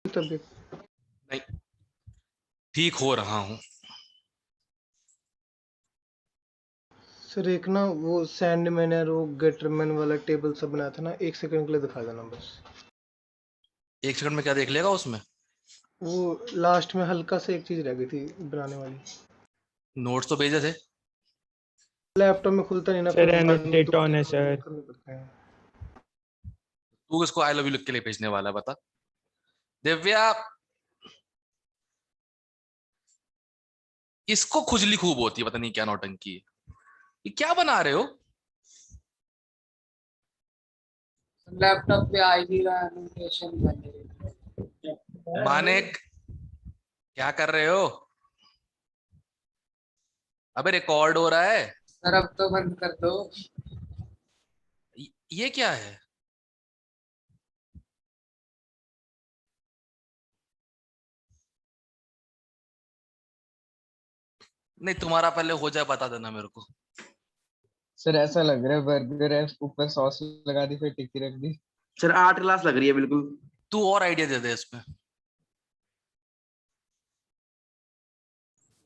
तबीयत नहीं, ठीक हो रहा हूँ। सर एक ना वो सैंडमैन और वो गेटरमैन वाला टेबल सब बनाया था ना, 1 सेकंड के लिए दिखा देना बस। 1 सेकंड में क्या देख लेगा उसमें? वो लास्ट में हल्का से एक चीज रह गई थी बनाने वाली। नोट्स तो भेजे थे। लैपटॉप में खुलता नहीं ना, फिर सर एनोटेट ऑन है सर। करने पड़ते हैं। तू किसको आई लव यू लिख के लिए भेजने वाला है बता? दिव्या, इसको खुजली खूब होती है, पता नहीं क्या नौटंकी है। ये क्या बना रहे हो? लैपटॉप पे आ ही नहीं रहा एनोटेशन वाले। मानिक, क्या कर रहे हो? अबे रिकॉर्ड हो रहा है। सर अब तो बंद कर दो। ये क्या है? नहीं, तुम्हारा पहले हो जाए बता देना मेरे को। सर ऐसा लग रहा है बर्गर है, ऊपर सॉस लगा दी फिर टिक्की रख दी। सर 8 क्लास लग रही है बिल्कुल। तू और आइडिया दे दे इसमें।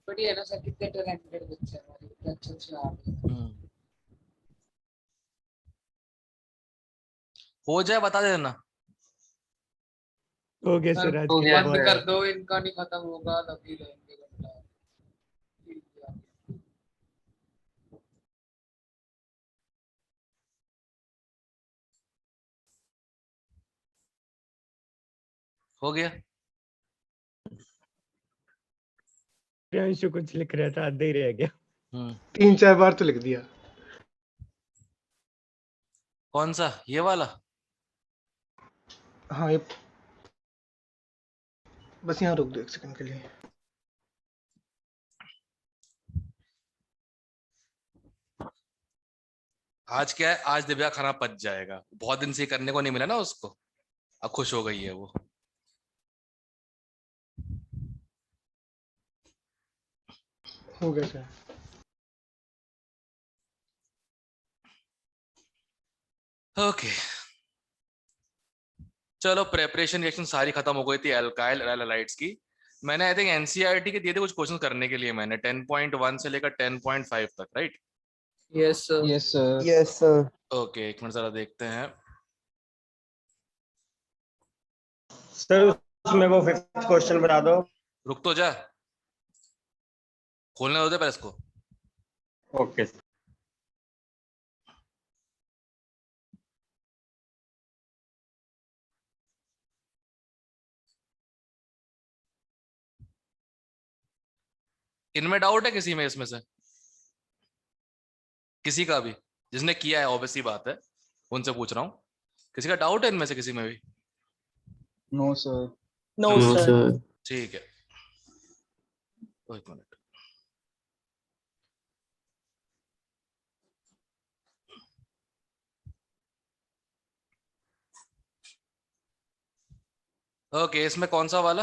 बढ़िया ना सर, कितने टैलेंटेड बच्चे हैं हमारे, कितने अच्छे अच्छे आ रहे हैं। हो जाए बता देना। हो गया सर सर, आज के लिए बंद बहुत। कर दो, इनका नहीं खत्म होगा तभी रहेंगे घंटा। हो गया। प्रियांशु कुछ लिख रहा था, आधा ही रह गया। 3-4 बार तो लिख दिया। कौन सा, ये वाला? हाँ ये बस यहाँ रुक दो 1 सेकंड के लिए। आज क्या है, आज दिव्या खाना पच जाएगा। बहुत दिन से ये करने को नहीं मिला ना उसको। अब खुश हो गई है वो। हो गया सर। ओके, चलो प्रेपरेशन रिएक्शन सारी खत्म हो गई थी एल्काइल एलाइड्स की। मैंने आई थिंक एनसीईआरटी के दिए थे कुछ क्वेश्चन करने के लिए, मैंने 10.1 से लेकर 10.5 तक, right? Yes sir. Yes sir. Yes sir. Okay, एक मिनट जरा देखते हैं। सर उसमें वो 5th क्वेश्चन बता दो। रुक तो जा, खोलने दो दे पहले इसको। ओके। इनमें डाउट है किसी में, इसमें से किसी का भी? जिसने किया है ऑब्वियसली बात है, उनसे पूछ रहा हूँ। किसी का डाउट है इनमें से किसी में भी? No sir. No sir. ठीक है, तो एक मिनट। ओके, इसमें कौन सा वाला?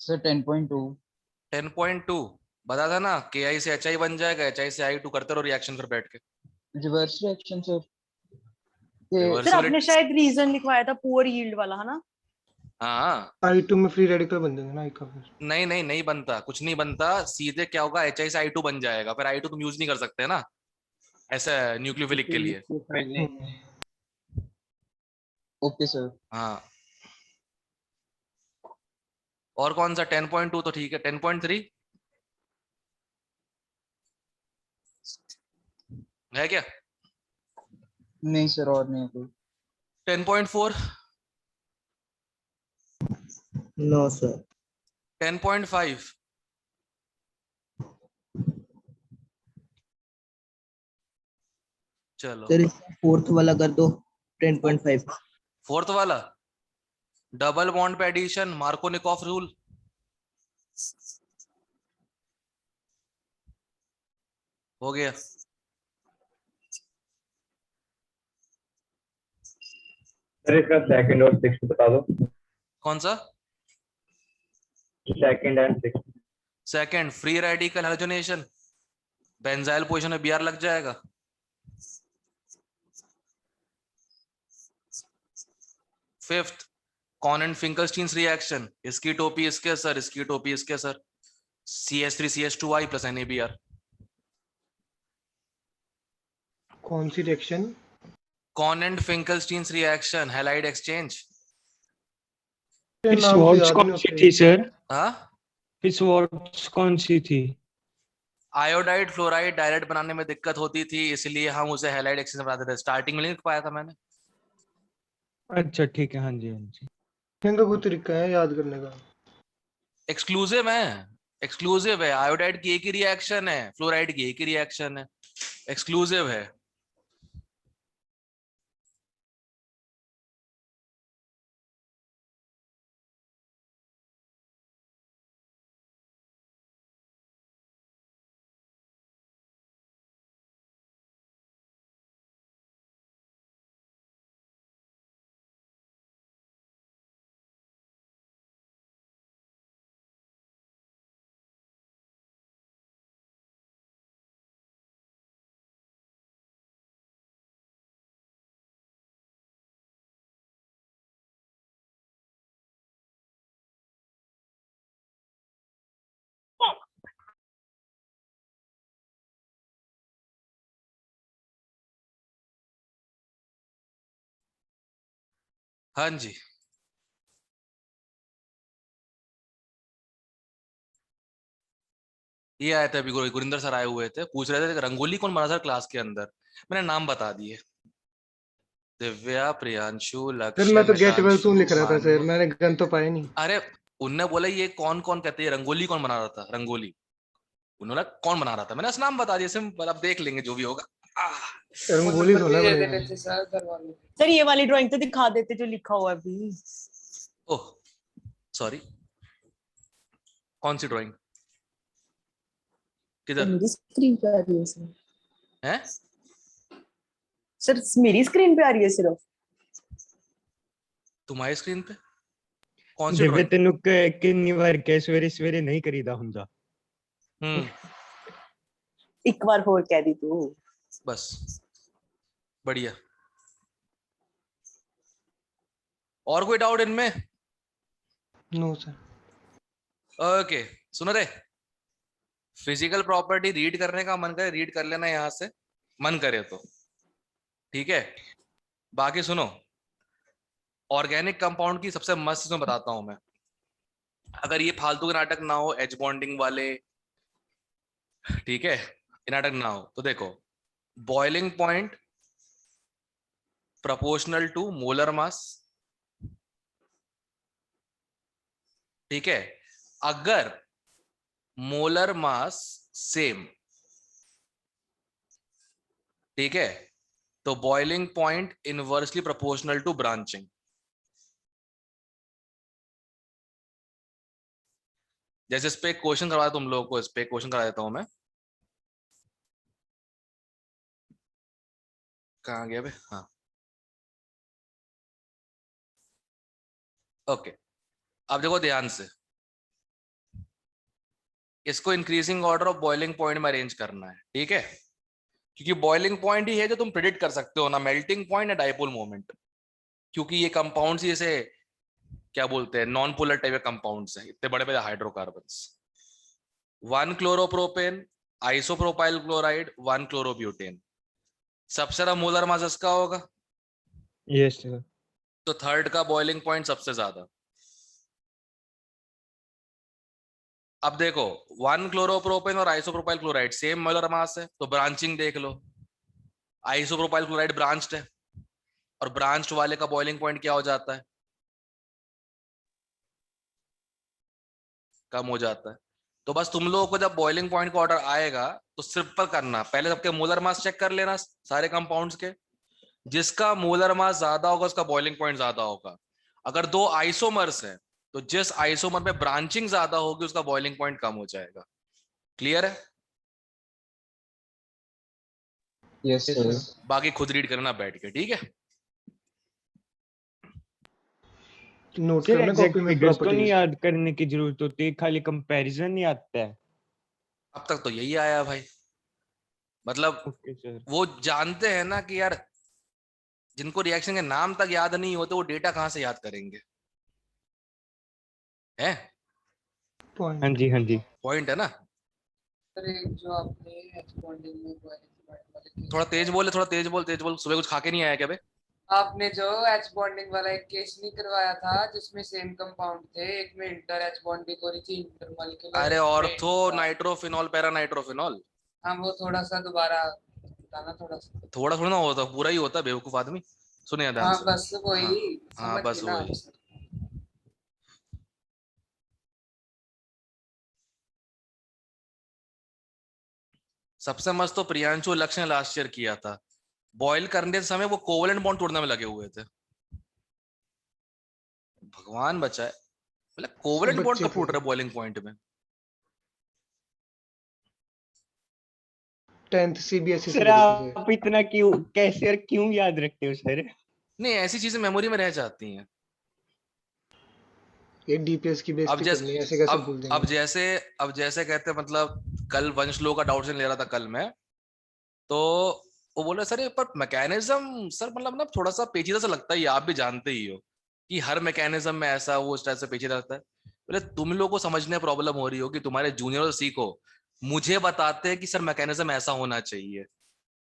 सर 10.2। 10.2 बता था ना, के आई से एच आई बन जाएगा, एच आई से आई टू करते रहो रिएक्शन फिर बैठ के। Reverse reaction sir. सर आपने शायद रीजन लिखवाया था पुअर यील्ड वाला, है ना? हाँ, I2 में फ्री रेडिकल बन जाएंगे ना, I का फिर। नहीं नहीं नहीं बनता, कुछ नहीं बनता। सीधे क्या होगा, एच आई से आई टू बन जाएगा, फिर आई टू तुम यूज नहीं कर सकते ना ऐसा न्यूक्लियोफिलिक के लिए। Okay sir. हाँ, और कौन सा? 10.2 तो ठीक है। 10.3 है क्या? नहीं सर, और नहीं है कोई। 10.4, नो सर। 10.5, चलो सर फोर्थ वाला कर दो, 10.5। फोर्थ वाला डबल बॉन्ड पे एडिशन, मार्कोनिकॉफ रूल। हो गया। सर इसका सेकंड और सिक्स्थ बता दो। कौन सा? Second and sixth. Second free radical halogenation, benzyl position में बीआर लग जाएगा। Fifth, cone and Finkelstein's reaction, इसकी टोपी इसके सर, इसकी टोपी इसके सर, CH3CH2I प्लस NaBr। कौन सी रिएक्शन? कॉन and Finkelstein's reaction, halide exchange. नाम तो स्वॉर्ट्स याद कौन नहीं सी होते। थी सर? हाँ, फिर स्वॉर्ट्स कौन सी थी? आयोडाइड फ्लोराइड डायरेक्ट बनाने में दिक्कत होती थी, इसलिए हम उसे हैलाइड एक्सचेंज बनाते थे। स्टार्टिंग में नहीं लिख पाया था मैंने। अच्छा ठीक है, हाँ जी हाँ जी। इनका कोई तरीका है याद करने का? एक्सक्लूसिव है, एक्सक्लूसिव है। आयोडाइड की एक ही रिएक्शन है, फ्लोराइड की एक ही रिएक्शन है, एक्सक्लूसिव है। हाँ जी, ये आए थे अभी, गुरिंदर सर आए हुए थे, पूछ रहे थे रंगोली कौन बना सर क्लास के अंदर। मैंने नाम बता दिए, दिव्या, प्रियांशु, सर लक्ष्य, मैं तो गेट वेल मितांशु, सून लिख रहा था सर, मान्य। मैंने गन तो पाया नहीं। अरे उनने बोला ये कौन कौन कहते हैं, रंगोली कौन बना रहा था, रंगोली। उन्होंने कौन बना रहा था, मैंने नाम बता दिया, सिंपल। अब देख लेंगे जो भी होगा। रंगोली नंबर धोना भी दे बनेगा। देने थे सर घर वालों को। सर ये वाली ड्राइंग तो दिखा देते जो लिखा हुआ है अभी। ओह सॉरी, कौन सी ड्राइंग, किधर मेरी स्क्रीन पे आ रही है सर। है? सर मेरी स्क्रीन पे आ रही है सिर्फ। तुम्हारी स्क्रीन पे कौन सी दिव्य ड्राइंग? तेनू कितनी बार कह सवेरे सवेरे नहीं करीदा हुंदा। एक बार और कह दी तू। बस बढ़िया। और कोई डाउट इनमें? No sir. ओके सुनो रे, फिजिकल प्रॉपर्टी रीड करने का मन करे रीड कर लेना यहां से, मन करे तो, ठीक है। बाकी सुनो, ऑर्गेनिक कंपाउंड की सबसे मस्त चीज मैं बताता हूं मैं, अगर ये फालतू के नाटक ना हो, एच बॉन्डिंग वाले, ठीक है, ये नाटक ना हो, तो देखो boiling point proportional to molar mass, ठीक है। अगर मोलर मास सेम, ठीक है, तो boiling point inversely proportional to branching. जैसे इस पे एक क्वेश्चन करवाया तुम लोगों को, इस पे क्वेश्चन करा देता हूं मैं, कहां गया बे, हाँ ओके। अब देखो ध्यान से, इसको increasing order of boiling point में अरेंज करना है, ठीक है, क्योंकि बॉइलिंग पॉइंट ही है जो तुम प्रिडिक्ट कर सकते हो ना, मेल्टिंग पॉइंट या डाइपोल मोमेंट, क्योंकि ये कंपाउंड्स ही इसे क्या बोलते हैं, नॉन पोलर टाइप के कंपाउंड्स हैं, इतने बड़े बड़े hydrocarbons. 1 chloropropane, isopropyl chloride, 1 chlorobutane, सबसे ज्यादा मोलर मास इसका होगा, यस सर। तो थर्ड का बॉइलिंग पॉइंट सबसे ज्यादा। अब देखो 1 क्लोरोप्रोपेन और isopropyl chloride same molar mass है, तो ब्रांचिंग देख लो, आइसोप्रोपाइल क्लोराइड ब्रांच्ड है, और ब्रांच्ड वाले का बॉइलिंग पॉइंट क्या हो जाता है, कम हो जाता है। तो बस तुम लोगों को जब बॉइलिंग पॉइंट का ऑर्डर आएगा तो सिंपल करना, पहले सबके मोलर मास चेक कर लेना सारे कंपाउंड्स के, जिसका मोलर मास ज्यादा होगा उसका बॉइलिंग पॉइंट ज्यादा होगा। अगर दो आइसोमर्स है तो जिस आइसोमर में ब्रांचिंग ज्यादा होगी उसका बॉइलिंग पॉइंट कम हो जाएगा। क्लियर है? Yes sir. बाकी खुद रीड करना बैठ के, ठीक है। नोट सर करना एग्जैक्ट कॉपी में फिगर्स तो नहीं प्रॉपर्टीज। याद करने की जरूरत होती, खाली कंपैरिजन ही आता है। अब तक तो यही आया भाई, मतलब ओके सर। वो जानते हैं ना कि यार जिनको रिएक्शन के नाम तक याद नहीं होते वो डेटा कहाँ से याद करेंगे? है हाँ पॉइंट। जी, हाँ जी। पॉइंट है ना? सर एक जो आपने एच बॉन्डिंग में वाले थोड़ा तेज बोले, थोड़ा तेज बोल, तेज बोल। सुबह कुछ खा के नहीं आया क्या बे? आपने जो एच बॉन्डिंग वाला एक केस नहीं करवाया था जिसमें सेम कंपाउंड थे, एक में इंटर एच बॉन्डिंग हो रही थी इंटर मॉलिक्यूलर, अरे एक में ortho intra. Nitrophenol para nitrophenol. हाँ वो थोड़ा सा दोबारा बताना थोड़ा सा। थोड़ा थोड़ा ना होता, पूरा ही होता बेवकूफ आदमी। सुनिए ध्यान हाँ से। बस हाँ वही हाँ, समझ बस गए ना आप वही। सर। सबसे मस्त तो प्रियांशु लक्ष्य ने लास्ट ईयर किया था। बॉयल करने के समय वो कोवलेंट बॉन्ड तोड़ने में लगे हुए थे। भगवान बचाए, मतलब सब कोवलेंट बॉन्ड बच्चे कब थे। टूट रहा है बॉइलिंग पॉइंट में? 10th CBSE से सर करी थी सर। आप इतना क्यों, कैसे और क्यों याद रखते हो सर? नहीं, ऐसी चीजें मेमोरी में रह जाती हैं। ये DPS की अब बेइज्जती जैसे करनी है, ऐसे कैसे भूल अब देंगे। जैसे अब जैसे कहते मतलब कल वंश लोग का डाउट ले रहा था कल मैं, तो वो बोले सर ये पर मैकेनिज्म सर मतलब ना थोड़ा सा पेचीदा सा लगता है, ये आप भी जानते ही हो कि हर मैकेनिज्म में ऐसा वो इस तरह से पेचीदा लगता है। बोले तुम लोग को समझने प्रॉब्लम हो रही हो कि तुम्हारे जूनियर सीखो, मुझे बताते हैं कि सर मैकेनिज्म ऐसा होना चाहिए।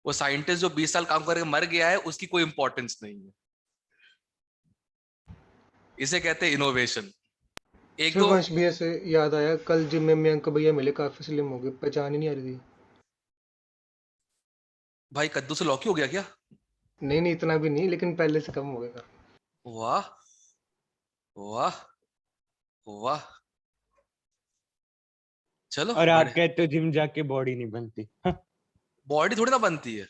वो साइंटिस्ट जो 20 साल काम करके मर गया है उसकी कोई इंपॉर्टेंस नहीं है। इसे कहते हैं इनोवेशन। एक सर दो वंश भैया से याद आया, कल जिम में मयंक भैया मिले, काफी स्लिम हो गए, पहचान ही नहीं आ रही थी। भाई कद्दू से लौकी हो गया क्या? नहीं नहीं, इतना भी नहीं, लेकिन पहले से कम हो गया काफी। वाह वाह वाह, चलो और आप बड़े। कहते हो जिम जाके बॉडी नहीं बनती? हाँ, बॉडी थोड़ी ना बनती है।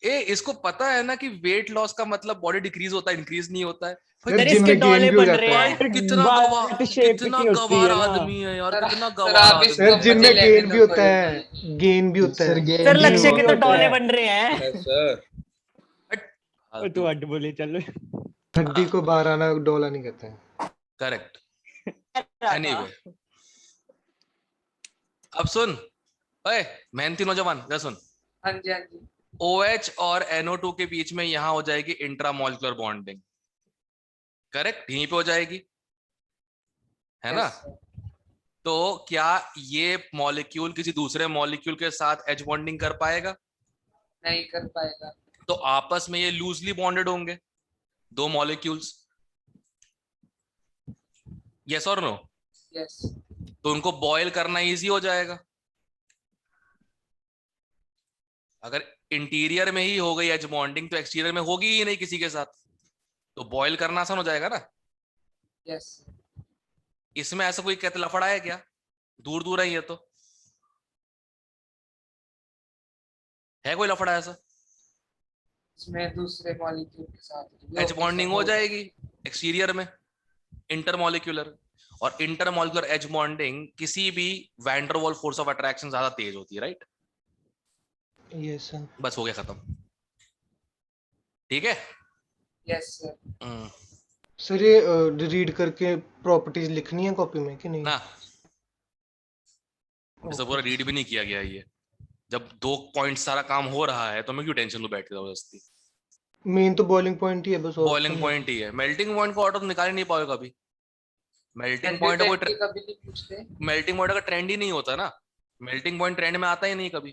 इसको पता है ना कि वेट लॉस का मतलब बॉडी डिक्रीज होता है, इंक्रीज नहीं होता है। भाई सर सर जिम इसके में गेन डोले भी हो बन जाता रहे है। भाई हैं। बात शेप कितना की होती गवार है ना। आदमी है यार, सर कितना सर गवार आप आदमी इसको सर है। जिम मजे में लेने गेन तो भी होता कोई है, नहीं। गेन भी होता सर है। गेम सर भी लक्ष्य के बहुत तो होता डोले है। बन रहे हैं। सर वो तो अड्ड बोले चलो। हड्डी को बाहर आना डोला नहीं कहते हैं। करेक्ट। रहा था। एनीवे, अब सुन, ओए मेहनती नौजवान जा सुन। हाँ जी हाँ जी। OH और NO2 के बीच में यहां हो जाएगी इंट्रामोलिकुलर बॉन्डिंग। करेक्ट, यहीं पे हो जाएगी, है ना? Yes sir. तो क्या ये मॉलिक्यूल किसी दूसरे मॉलिक्यूल के साथ H बॉन्डिंग कर पाएगा? नहीं कर पाएगा। तो आपस में ये लूजली बॉन्डेड होंगे दो मॉलिक्यूल्स। यस और नो? यस। तो उनको बॉयल करना इजी हो जाएगा। अगर इंटीरियर में ही हो गई एच बॉन्डिंग तो एक्सटीरियर में होगी ही नहीं किसी के साथ, तो बॉयल करना आसान हो जाएगा ना। यस। इसमें ऐसा कोई कहते लफड़ा है क्या? दूर दूर है ये तो, है कोई लफड़ा ऐसा? इसमें दूसरे मॉलिक्यूल के साथ एच बॉन्डिंग हो जाएगी एक्सटीरियर में, इंटरमॉलिक्यूलर। और इंटरमॉलिक्यूलर एच बॉन्डिंग किसी भी वैन डर वाल फोर्स ऑफ अट्रैक्शन ज्यादा तेज होती है, राइट? Yes sir. बस हो गया खत्म। ठीक है। Yes sir. सर ये रीड करके प्रॉपर्टीज लिखनी है कॉपी में कि नहीं? ना, जैसे पूरा रीड भी नहीं किया गया ये। जब 2 पॉइंट सारा काम हो रहा है तो मैं क्यों टेंशन लूं बैठ के जबरदस्ती? मेन तो बॉइलिंग पॉइंट ही है बस, और तो बॉइलिंग नहीं। पॉइंट ही है, मेल्टिंग पॉइंट को ऑर्डर तो निकाल ही नहीं पाओगे कभी। मेल्टिंग पॉइंट एल्ब्यूटेट कोई की कभी नहीं पूछते। मेल्टिंग पॉइंट का ट्रेंड ही नहीं होता ना। मेल्टिंग पॉइंट ट्रेंड में आता ही नहीं कभी।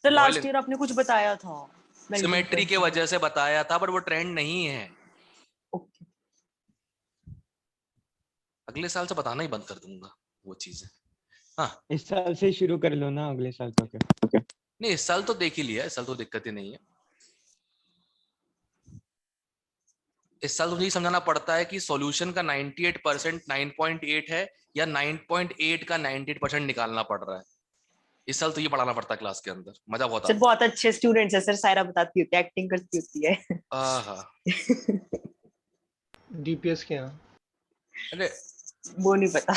सर लास्ट बॉइलिंग ईयर आपने कुछ बताया था melting सिमेट्री point के के बारे वजह से बताया था, बट वो ट्रेंड नहीं है। में। Okay. अगले साल से बताना ही बंद कर दूंगा वो चीजें। हाँ, इस साल से शुरू कर लो ना, अगले साल तो क्या। नहीं इस साल तो देख ही लिया, इस साल तो दिक्कत ही नहीं है। इस साल तो मुझे समझाना पड़ता है कि सॉल्यूशन का 98% 9.8 है या 9.8 का 98% निकालना पड़ रहा है। इस साल तो ये पढ़ाना पड़ता है क्लास के अंदर, मजा बहुत सर आता बहुत अच्छे स्टूडेंट्स है सर, सायरा बताती होती है, एक्टिंग करती होती है। है। आहा, DPS के यहाँ अरे वो नहीं पता।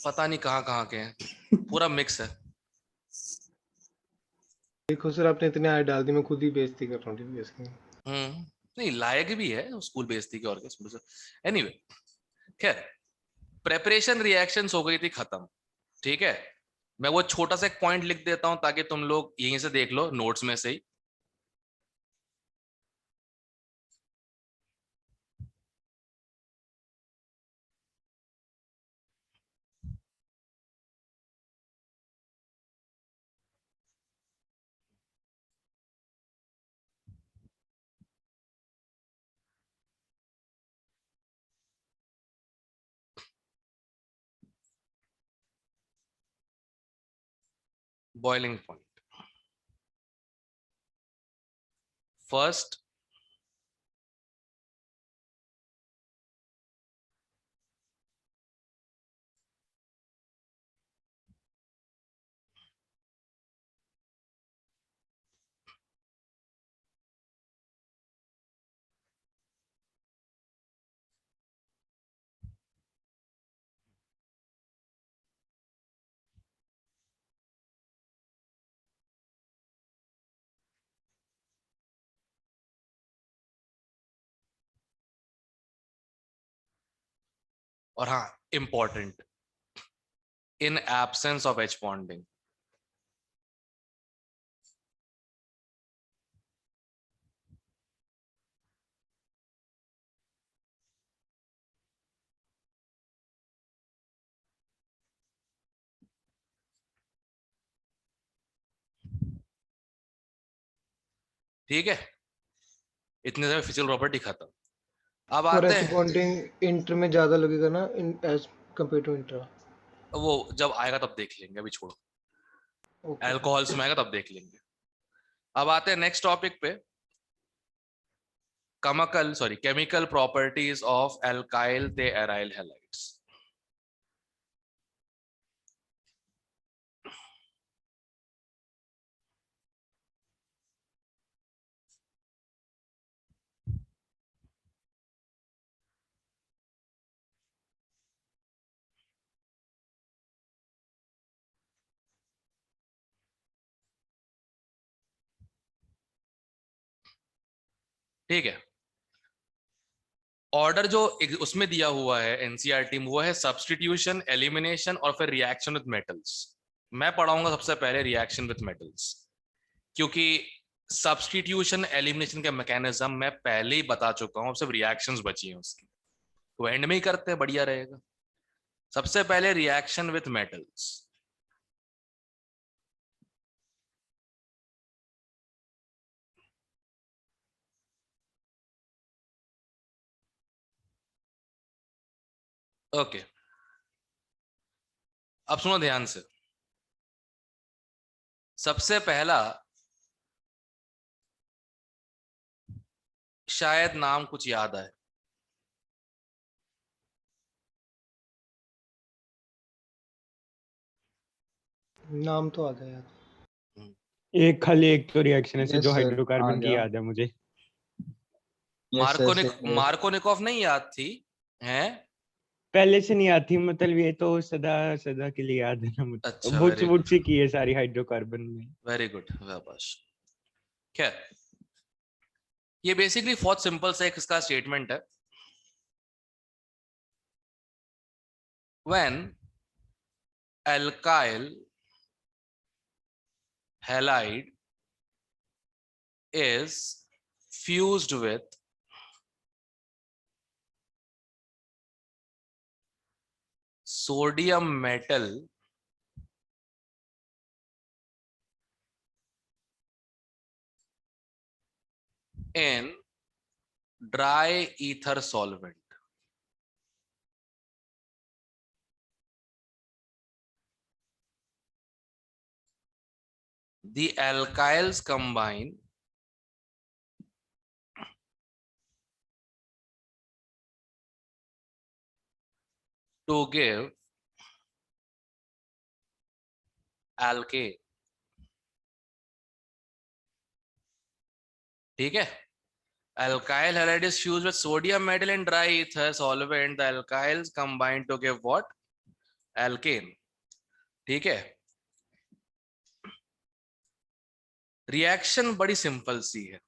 पता नहीं कहाँ कहाँ के हैं, पूरा मिक्स है। देखो सर, आपने इतने आय डाल दी, मैं खुद ही बेइज्जती कर रहा हूँ DPS की। नहीं लायक भी है स्कूल बेइज्जती के, और क्या। एनीवे, खैर प्रेपरेशन रिएक्शंस हो गई थी खत्म। ठीक है, मैं वो छोटा सा एक पॉइंट लिख देता हूं ताकि तुम लोग यहीं से देख लो नोट्स में से ही। Boiling point. फर्स्ट और हाँ, important, in absence of H bonding. ठीक है, इतने सारे फिजिकल प्रॉपर्टी खत्म। अब और आते एच हैं, बॉन्डिंग इंटर में ज्यादा लगेगा ना इन एज कंपेयर टू इंट्रा। वो जब आएगा तब देख लेंगे, अभी छोड़ो, ओके। अल्कोहल्स में आएगा तब देख लेंगे। अब आते हैं नेक्स्ट टॉपिक पे, केमिकल प्रॉपर्टीज ऑफ एल्काइल ते एराइल हैलाइड्स। ठीक है, ऑर्डर जो उसमें दिया हुआ है एनसीईआरटी में, वो है सब्स्टिट्यूशन, एलिमिनेशन और फिर रिएक्शन विद मेटल्स। मैं पढ़ाऊंगा सबसे पहले रिएक्शन विद मेटल्स, क्योंकि सब्स्टिट्यूशन एलिमिनेशन का मैकेनिज्म मैं पहले ही बता चुका हूं, सिर्फ रिएक्शंस बची हैं उसकी, तो एंड में ही करते हैं, बढ़िया रहेगा। सबसे पहले रिएक्शन विथ मेटल्स। ओके, अब सुनो ध्यान से। सबसे पहला, शायद नाम कुछ याद आए, नाम तो आ गया यार। एक खाली एक तो रिएक्शन है यस जो सर, आ हाइड्रोकार्बन की गया। याद है मुझे। Yes sir. मार्कोनिकॉफ नहीं याद थी हैं? पहले से नहीं आती, मतलब ये तो सदा सदा के लिए याद है ना मुझे, अच्छा, बुच वेरी बुच गुड, सी की है सारी हाइड्रोकार्बन में। वेरी गुड, शाबाश। खैर, ये बेसिकली बहुत सिंपल सा एक इसका स्टेटमेंट है। When alkyl halide is fused with sodium metal in dry ether solvent, the alkyls combine to give alkane। ठीक है, alkyl halide is fused with sodium metal in dry ether solvent, the alkyls combine to give what? Alkane। ठीक है, reaction बड़ी simple सी है।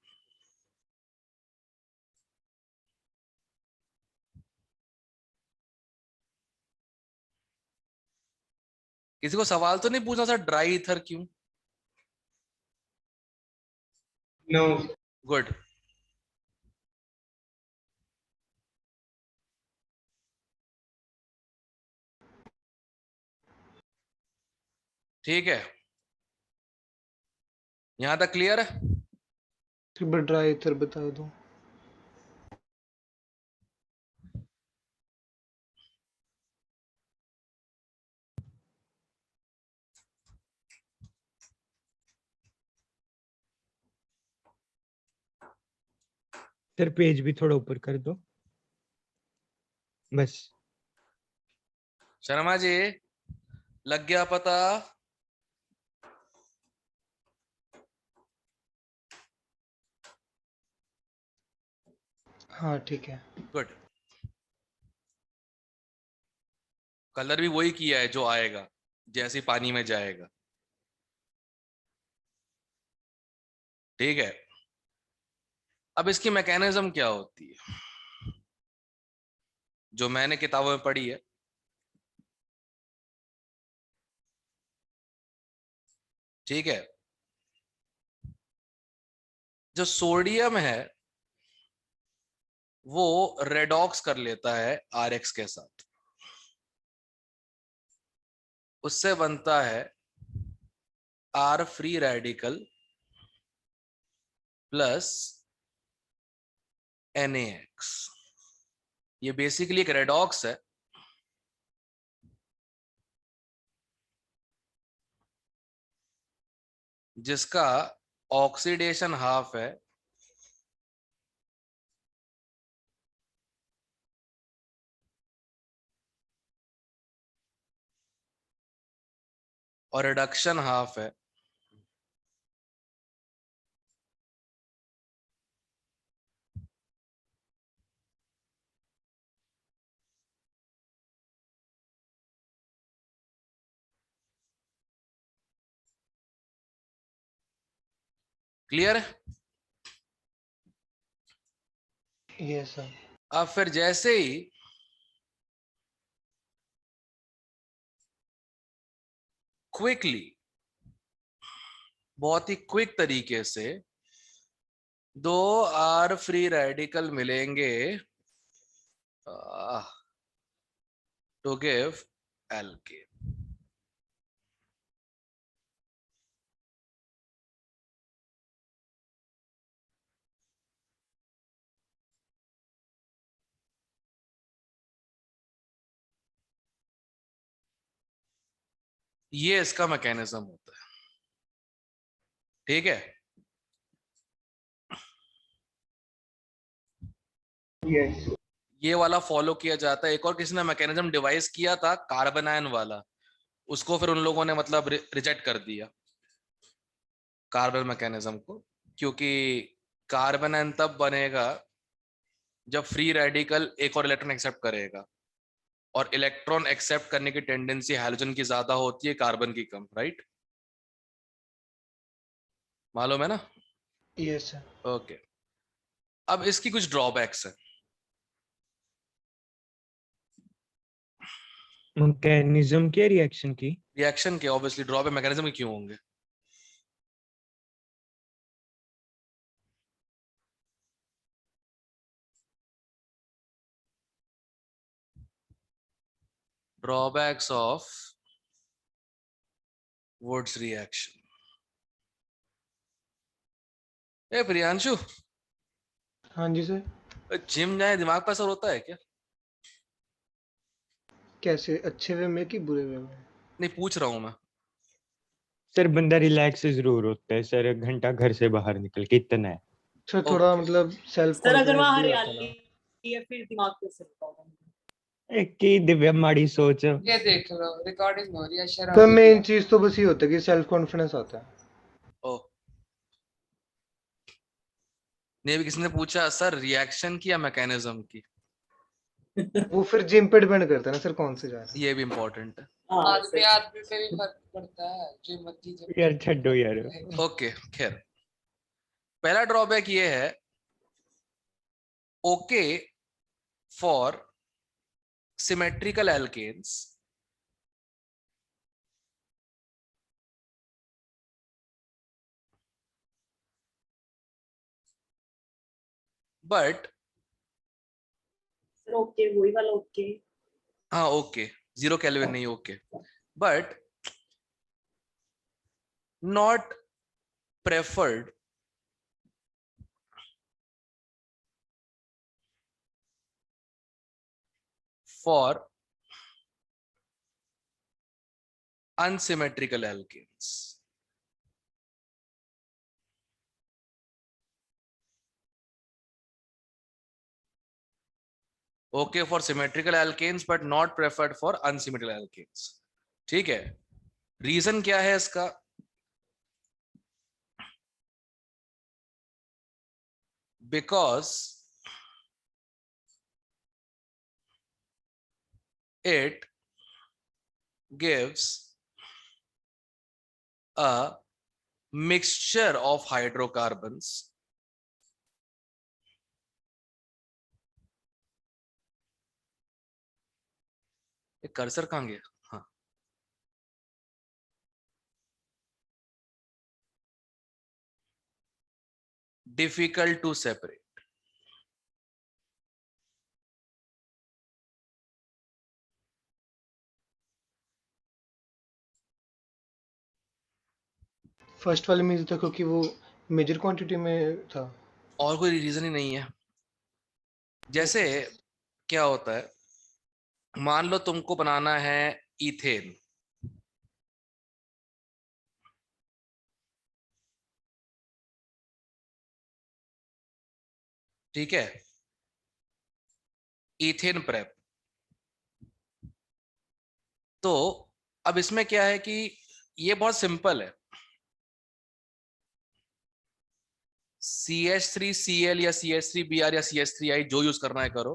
किसी को सवाल तो नहीं पूछना सर, ड्राई ईथर क्यों? नो। गुड। ठीक है, यहां तक क्लियर है? सिर्फ ड्राई ईथर बता दो। सर पेज भी थोड़ा ऊपर कर दो, बस। शर्मा जी, लग गया पता? हाँ ठीक है। गुड। कलर भी वही किया है जो आएगा, जैसे ही पानी में जाएगा। ठीक है, अब इसकी मैकेनिज्म क्या होती है जो मैंने किताबों में पढ़ी है। ठीक है, जो सोडियम है वो रेडॉक्स कर लेता है आरएक्स के साथ, उससे बनता है R free radical plus NaX। ये बेसिकली एक रेडॉक्स है जिसका ऑक्सीडेशन हाफ है और रिडक्शन हाफ है क्लियर है? ये सर। अब फिर जैसे ही क्विकली, बहुत ही क्विक तरीके से दो आर फ्री रेडिकल मिलेंगे टू गिव एल्केन। ये इसका मैकेनिज्म होता है। ठीक है, यस। ये वाला फॉलो किया जाता है। एक और किसी ने मैकेनिज्म डिवाइस किया था कार्बन आयन वाला, उसको फिर उन लोगों ने मतलब रिजेक्ट कर दिया कार्बन मैकेनिज्म को, क्योंकि कार्बन आयन तब बनेगा जब फ्री रेडिकल एक और इलेक्ट्रॉन एक्सेप्ट करेगा, और इलेक्ट्रॉन एक्सेप्ट करने की टेंडेंसी हाइड्रोजन की ज्यादा होती है, कार्बन की कम। राइट, मालूम है ना? ये सर। ओके, अब इसकी कुछ ड्रॉबैक्स है। मैकेनिज्म के रिएक्शन की? रिएक्शन के ऑब्वियसली ड्रॉबैक मैकेनिज्म क्यों होंगे? Drawbacks of Wurtz reaction. ए प्रियांशु, हाँ जी सर। जिम जाए दिमाग पर असर होता है क्या? कैसे, अच्छे वे में कि बुरे वे में? नहीं, पूछ रहा हूं मैं। सर बंदा रिलैक्स जरूर होता है सर, घंटा घर से बाहर निकल के, इतना है। सर थोड़ा ओके, मतलब सेल्फ सर अगर कॉन्फिडेंस वहाँ भी आता हरियाली ना। है फिर दिमाग कैसे होगा? एक की दिव्या माड़ी सोच। ये देख लो रिकॉर्डिंग हो रही है, तो शराबी मेन है। चीज तो बस ये होता है कि सेल्फ कॉन्फिडेंस आता है। ओ, नहीं भी किसी ने पूछा सर रिएक्शन की या मैकेनिज्म की? वो फिर जिम पे डिपेंड करता है ना सर, कौन से जा रहे ये भी इंपॉर्टेंट है। हाँ आदमी आदमी पे भी फर्क पड़ता है, जो मर्जी जब यार छड्डो यार। ओके, खैर, पहला ड्रॉबैक ये है, okay for symmetrical alkanes, but sir okay वही वाला ओके। हाँ ओके, 0 केल्विन नहीं, okay, but not preferred for unsymmetrical alkanes. Okay for symmetrical alkanes but not preferred for unsymmetrical alkanes. ठीक है, रीजन क्या है इसका? Because it gives a mixture of hydrocarbons cursor कहां गया? हाँ, difficult to separate। फर्स्ट वाले में था क्योंकि वो मेजर क्वांटिटी में था। और कोई रीजन ही नहीं है। जैसे क्या होता है, मान लो तुमको बनाना है इथेन, ठीक है, इथेन प्रेप। तो अब इसमें क्या है कि ये बहुत सिंपल है, CH3Cl या CH3Br या CH3I जो यूज करना है करो,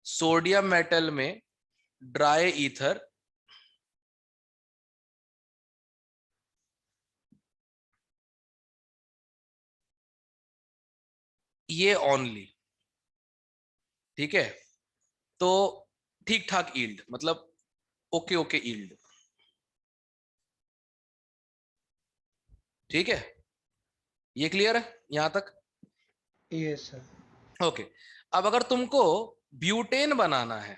सोडियम मेटल में ड्राई ईथर, ये ओनली। ठीक है, तो ठीक ठाक ईल्ड, मतलब ओके ओके ईल्ड। ठीक है, ये क्लियर है यहां तक? Yes sir. ओके, अब अगर तुमको ब्यूटेन बनाना है,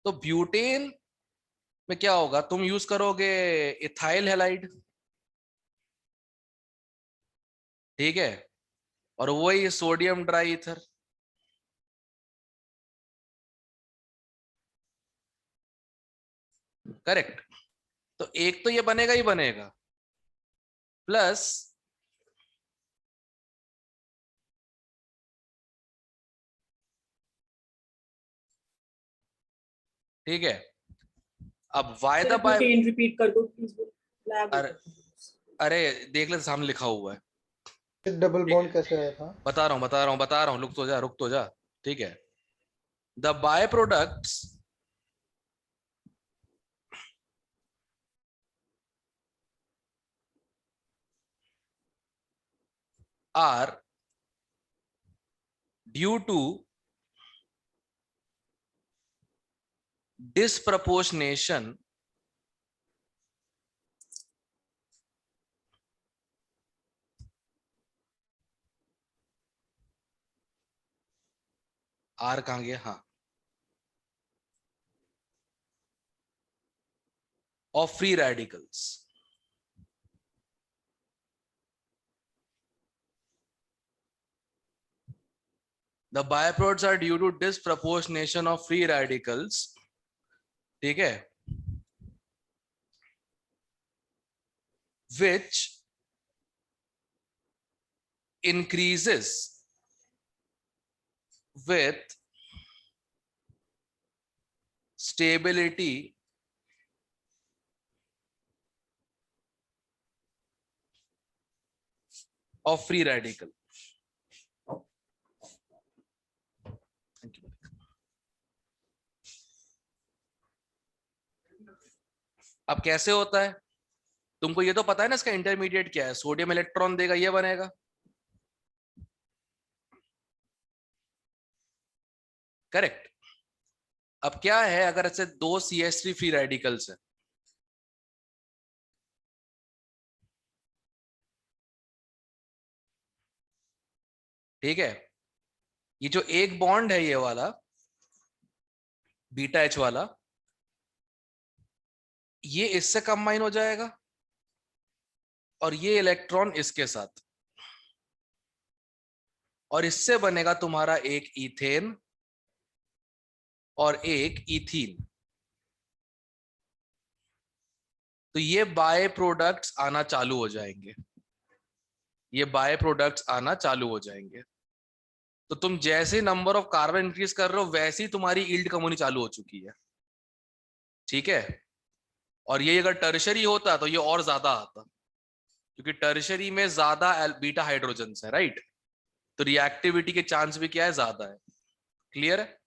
तो ब्यूटेन में क्या होगा, तुम यूज करोगे इथाइल हैलाइड। ठीक है, और वही सोडियम ड्राई ईथर। करेक्ट, तो एक तो ये बनेगा ही बनेगा, प्लस ठीक है, अब वाई द बाय, रिपीट कर दो प्लीज। अरे अरे देख ले सामने लिखा हुआ है। डबल ठीक बॉन्ड है, कैसे आया था? बता रहा हूं, रुक तो जा। ठीक है, the byproducts are due to disproportionation R कहां गया? हाँ, of free radicals. The byproducts are due to disproportionation of free radicals। ठीक है, which increases with stability of free radical। अब कैसे होता है, तुमको ये तो पता है ना, इसका इंटरमीडिएट क्या है, सोडियम इलेक्ट्रॉन देगा, ये बनेगा। करेक्ट, अब क्या है, अगर ऐसे दो CH3 फ्री रेडिकल्स है, ठीक है, ये जो एक बॉन्ड है ये वाला बीटा H वाला, ये इससे कंबाइन हो जाएगा और ये इलेक्ट्रॉन इसके साथ, और इससे बनेगा तुम्हारा एक इथेन और एक इथीन। तो ये बाय प्रोडक्ट्स आना चालू हो जाएंगे, ये बाय प्रोडक्ट्स आना चालू हो जाएंगे। तो तुम जैसे नंबर ऑफ कार्बन इंक्रीज कर रहे हो वैसे ही तुम्हारी यील्ड कम होनी चालू हो चुकी है, ठीक है। और ये अगर टर्शरी होता तो ये और ज्यादा आता, क्योंकि टर्शरी में ज्यादा बीटा हाइड्रोजन है, राइट। तो रिएक्टिविटी के चांस भी क्या है, ज्यादा है। क्लियर है?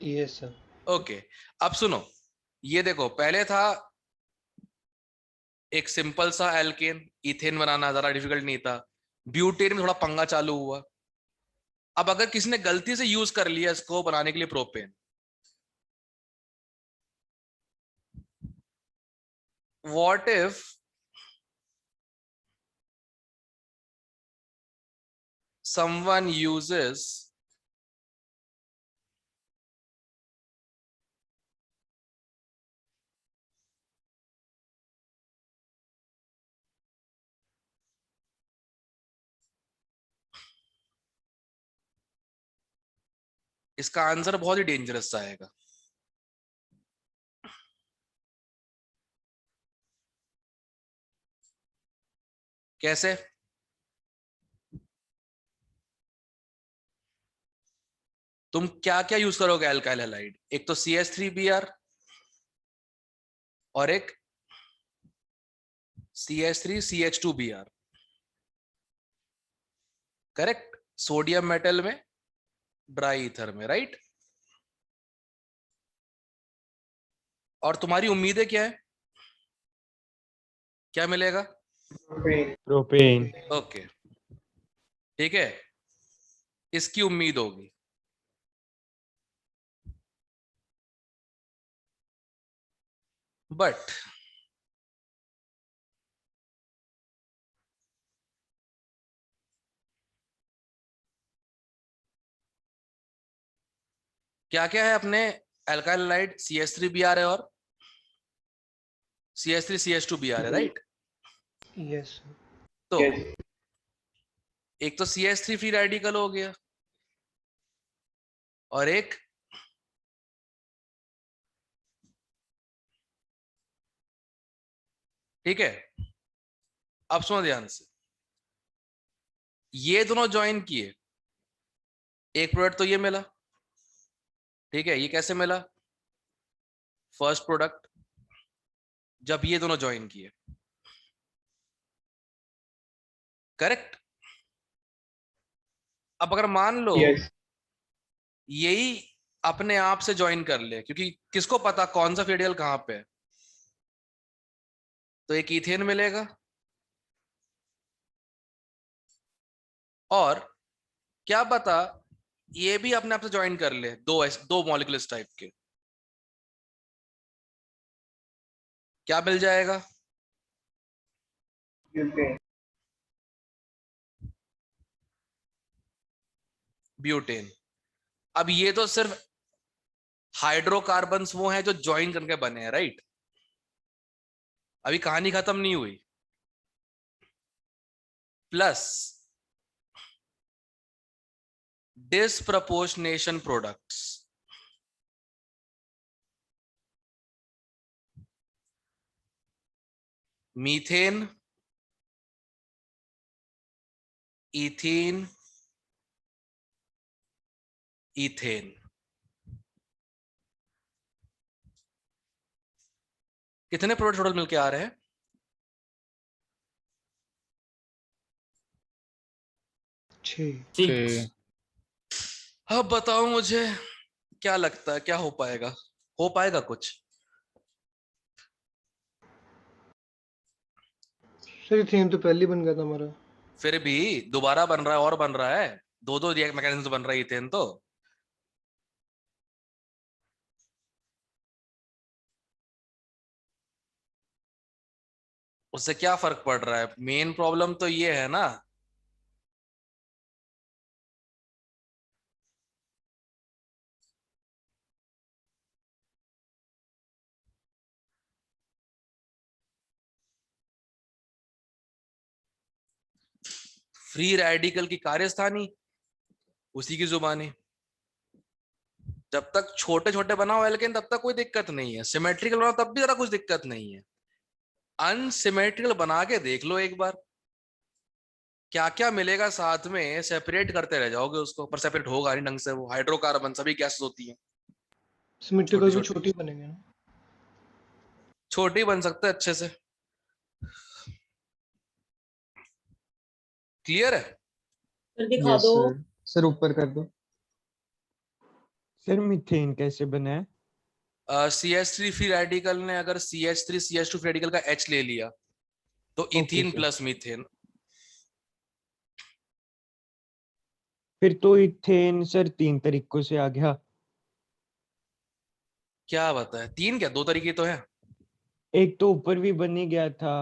Yes sir. ओके, अब सुनो, ये देखो पहले था एक सिंपल सा एल्केन, इथेन बनाना ज्यादा डिफिकल्ट नहीं था। ब्यूटेन में थोड़ा पंगा चालू हुआ। अब अगर किसी ने गलती से यूज कर लिया इसको बनाने के लिए propane, what if someone uses इसका आंसर बहुत ही डेंजरस सा आएगा। कैसे? तुम क्या क्या यूज करोगे अल्काइल हैलाइड? एक तो CH3Br और एक CH3CH2Br, करेक्ट। सोडियम मेटल में, ड्राई ईथर में, राइट। और तुम्हारी उम्मीदें क्या है, क्या मिलेगा? प्रोपेन। ओके, ठीक है, इसकी उम्मीद होगी। बट क्या क्या है अपने अल्काइल हैलाइड? CH3Br है और CH3CH2Br है, राइट। यस तो एक तो CH3 फ्री रेडिकल हो गया और एक ठीक है। अब सुनो ध्यान से, ये दोनों ज्वाइन किए, एक प्रोडक्ट तो ये मिला, ठीक है। ये कैसे मिला? फर्स्ट प्रोडक्ट जब ये दोनों ज्वाइन किए, करेक्ट। अब अगर मान लो यही अपने आप से ज्वाइन कर ले, क्योंकि किसको पता कौन सा फेडियल कहां पे है, तो एक इथेन मिलेगा। और क्या पता ये भी अपने आप से ज्वाइन कर ले, दो मॉलिक्यूल इस टाइप के, क्या मिल जाएगा? ब्यूटेन। अब ये तो सिर्फ हाइड्रोकार्बन्स वो हैं जो ज्वाइन करके बने हैं, राइट। अभी कहानी खत्म नहीं हुई। Plus disproportionation products, methane, ethene, ethane. कितने प्रोडक्ट टोटल मिलके आ रहे हैं? 6। अब बताओ मुझे क्या लगता है, क्या हो पाएगा? हो पाएगा कुछ? सर इथेन तो पहले ही बन गया था हमारा। फिर भी दोबारा बन रहा है और बन रहा है, दो रिएक्ट मैकेनिज्म बन रहा है इथेन तो। उससे क्या फर्क पड़ रहा है? मेन प्रॉब्लम तो ये है ना, फ्री रेडिकल की कार्यस्थानी उसी की जुबानी। जब तक छोटे छोटे बनाओ एल्केन तब तक कोई दिक्कत नहीं है, सिमेट्रिकल बनाओ तब भी जरा कुछ दिक्कत नहीं है, अनसिमेट्रिकल बना के देख लो एक बार, क्या क्या मिलेगा साथ में, सेपरेट करते रह जाओगे उसको, पर सेपरेट होगा नहीं ढंग से। वो हाइड्रोकार्बन सभी गैसेस होती हैं, सिमेट्रिकल छोटी भी छोटी, छोटी बनेंगे ना? छोटी बन सकते हैं अच्छे से। क्लियर है? फिर दिखा यस दो। सर। सर ऊपर कर दो। सर मीथेन कैसे बना है? CH3 फ्री रेडिकल ने अगर CH3 CH2 फ्री रेडिकल का H ले लिया तो okay ethene sir. Plus methane. फिर तो इथेन सर 3 तरीकों से आ गया। क्या बताए? 3 क्या, 2 तरीके तो है, एक तो ऊपर भी बन ही गया था,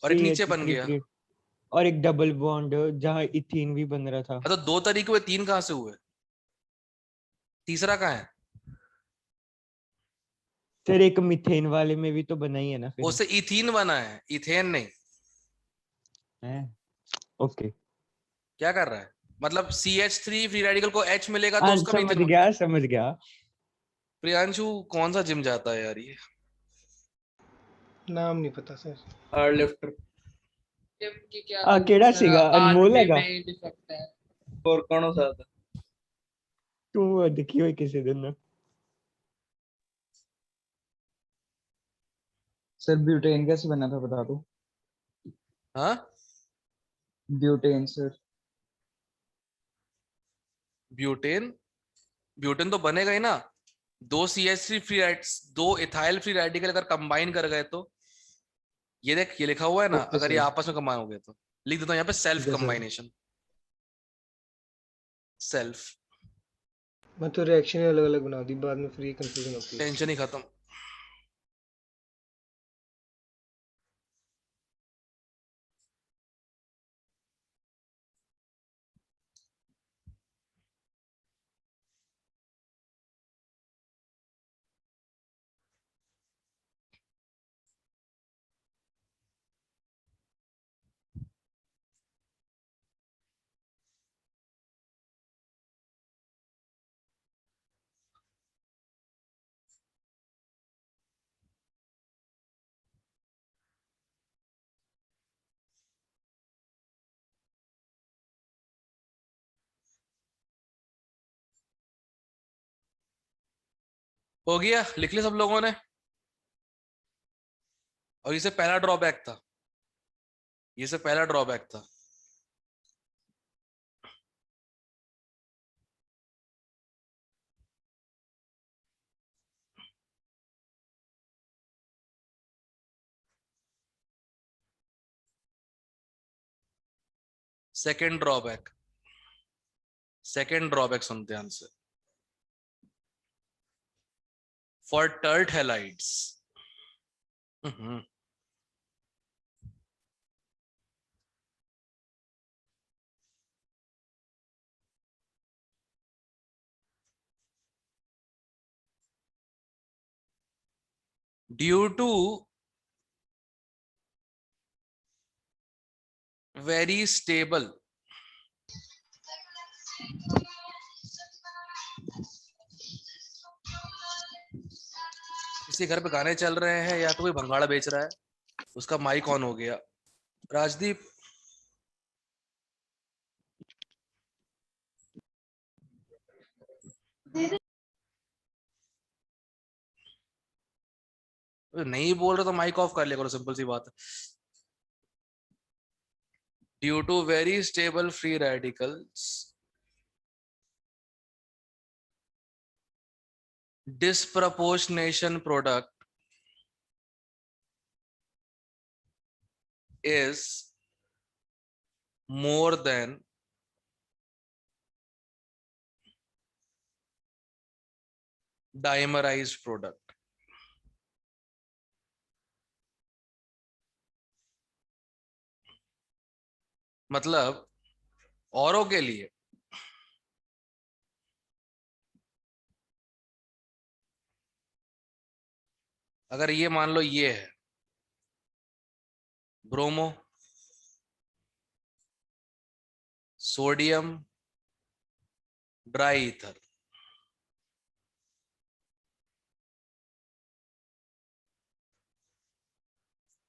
और एक सी नीचे एच बन थ्री गया। फ्री, और एक डबल बॉन्ड जहाँ इथीन भी बन रहा था। तो 2 तरीके हुए, 3 कहां से हुए? तीसरा कहाँ है? सर एक मीथेन वाले में भी तो बना ही है ना फिर। उससे इथीन बना है, इथेन नहीं। है ओके। क्या कर रहा है? मतलब CH3 फ्री रेडिकल को H मिलेगा तो हाँ उसका समझ मीथेन। गया समझ गया। प्रियांशु कौन सा जिम जाता है यार ये? नाम नहीं पता सर। हार्ड लिफ्टर जिम की क्या केड़ा सर, सीगा अनमोल आदमी हैगा। में ही डिफेक्ट है। और कौन सा था? तू देखी हुई किसी दिन। सर ब्यूटेन कैसे बना था बता दो। हाँ, ब्यूटेन सर। ब्यूटेन, ब्यूटेन तो बनेगा ही ना। 2 CH3 free, 2 ethyl free radical अगर कंबाइन कर गए तो, ये देख ये लिखा हुआ है ना, ओके अगर ये सर। आपस में कंबाइन हो गए तो। लिख देता हूँ यहाँ पे सेल्फ ठीक है सर। कंबाइनेशन, सेल्फ। मैं तो रिएक्शन ही अलग अलग बना दी, बाद में फ्री कंफ्यूजन होती है। टेंशन ही खत्म। हो गया, लिख लिया सब लोगों ने? और इसे पहला ड्रॉबैक था, ये से पहला ड्रॉबैक था। सेकेंड ड्रॉबैक, सेकेंड ड्रॉबैक सुन ध्यान से। For tert halides, due to very stable, किसी घर पे गाने चल रहे हैं या तो कोई भंगाड़ा बेच रहा है, उसका माइक ऑन हो गया। राजदीप, नहीं बोल रहे तो माइक ऑफ कर लिया करो, सिंपल सी बात है। Due to very stable free radicals, disproportionation product is more than dimerized product। मतलब औरों के लिए अगर ये मान लो ये है ब्रोमो, सोडियम ड्राई ईथर,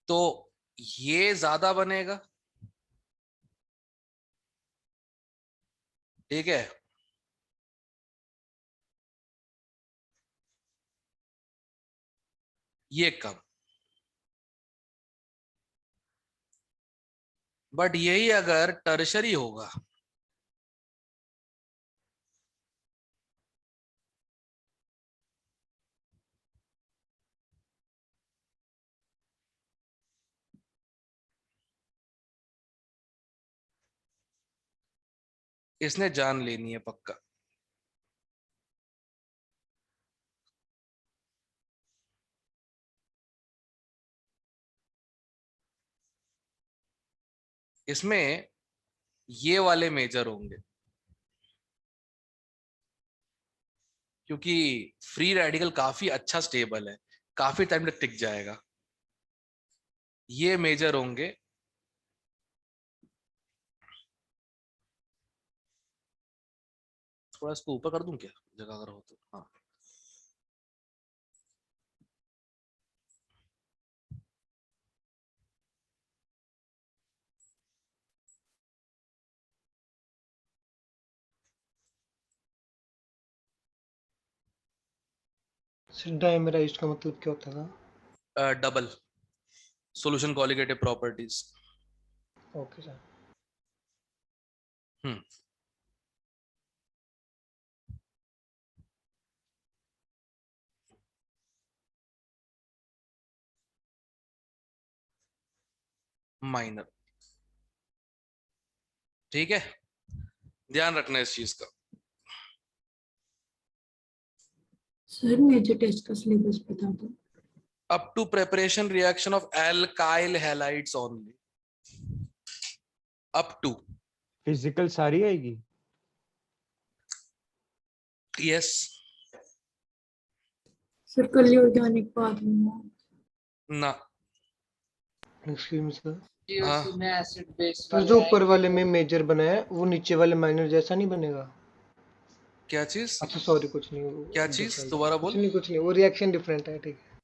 तो ये ज्यादा बनेगा, ठीक है, ये कम। बट यही अगर टर्शरी होगा, इसने जान लेनी है पक्का। इसमें ये वाले मेजर होंगे, क्योंकि फ्री रेडिकल काफी अच्छा स्टेबल है, काफी टाइम तक टिक जाएगा। ये मेजर होंगे, थोड़ा इसको ऊपर कर दूं क्या, जगह अगर हो तो। हाँ, सर डाइमराइज्ड का मतलब क्या होता था? Double solution colligative properties. Okay sir. Hmm, minor, ठीक है, ध्यान रखना इस चीज का। सर मेजर टेस्ट का सिलेबस बता दो। Up to preparation reaction of alkyl halides only, up to. Physical सारी आएगी? यस। सर कल ही ऑर्गेनिक बाद में ना। Excuse me sir. पीओसी में एसिड बेस सर वाले जो ऊपर आएंगे वाले तो में मेजर बनाया है वो नीचे वाले माइनर जैसा नहीं बनेगा? क्या चीज? अच्छा सॉरी, कुछ नहीं, वो क्या चीज different है। दोबारा कुछ बोल। नहीं कुछ नहीं, वो रिएक्शन डिफरेंट है, ठीक है।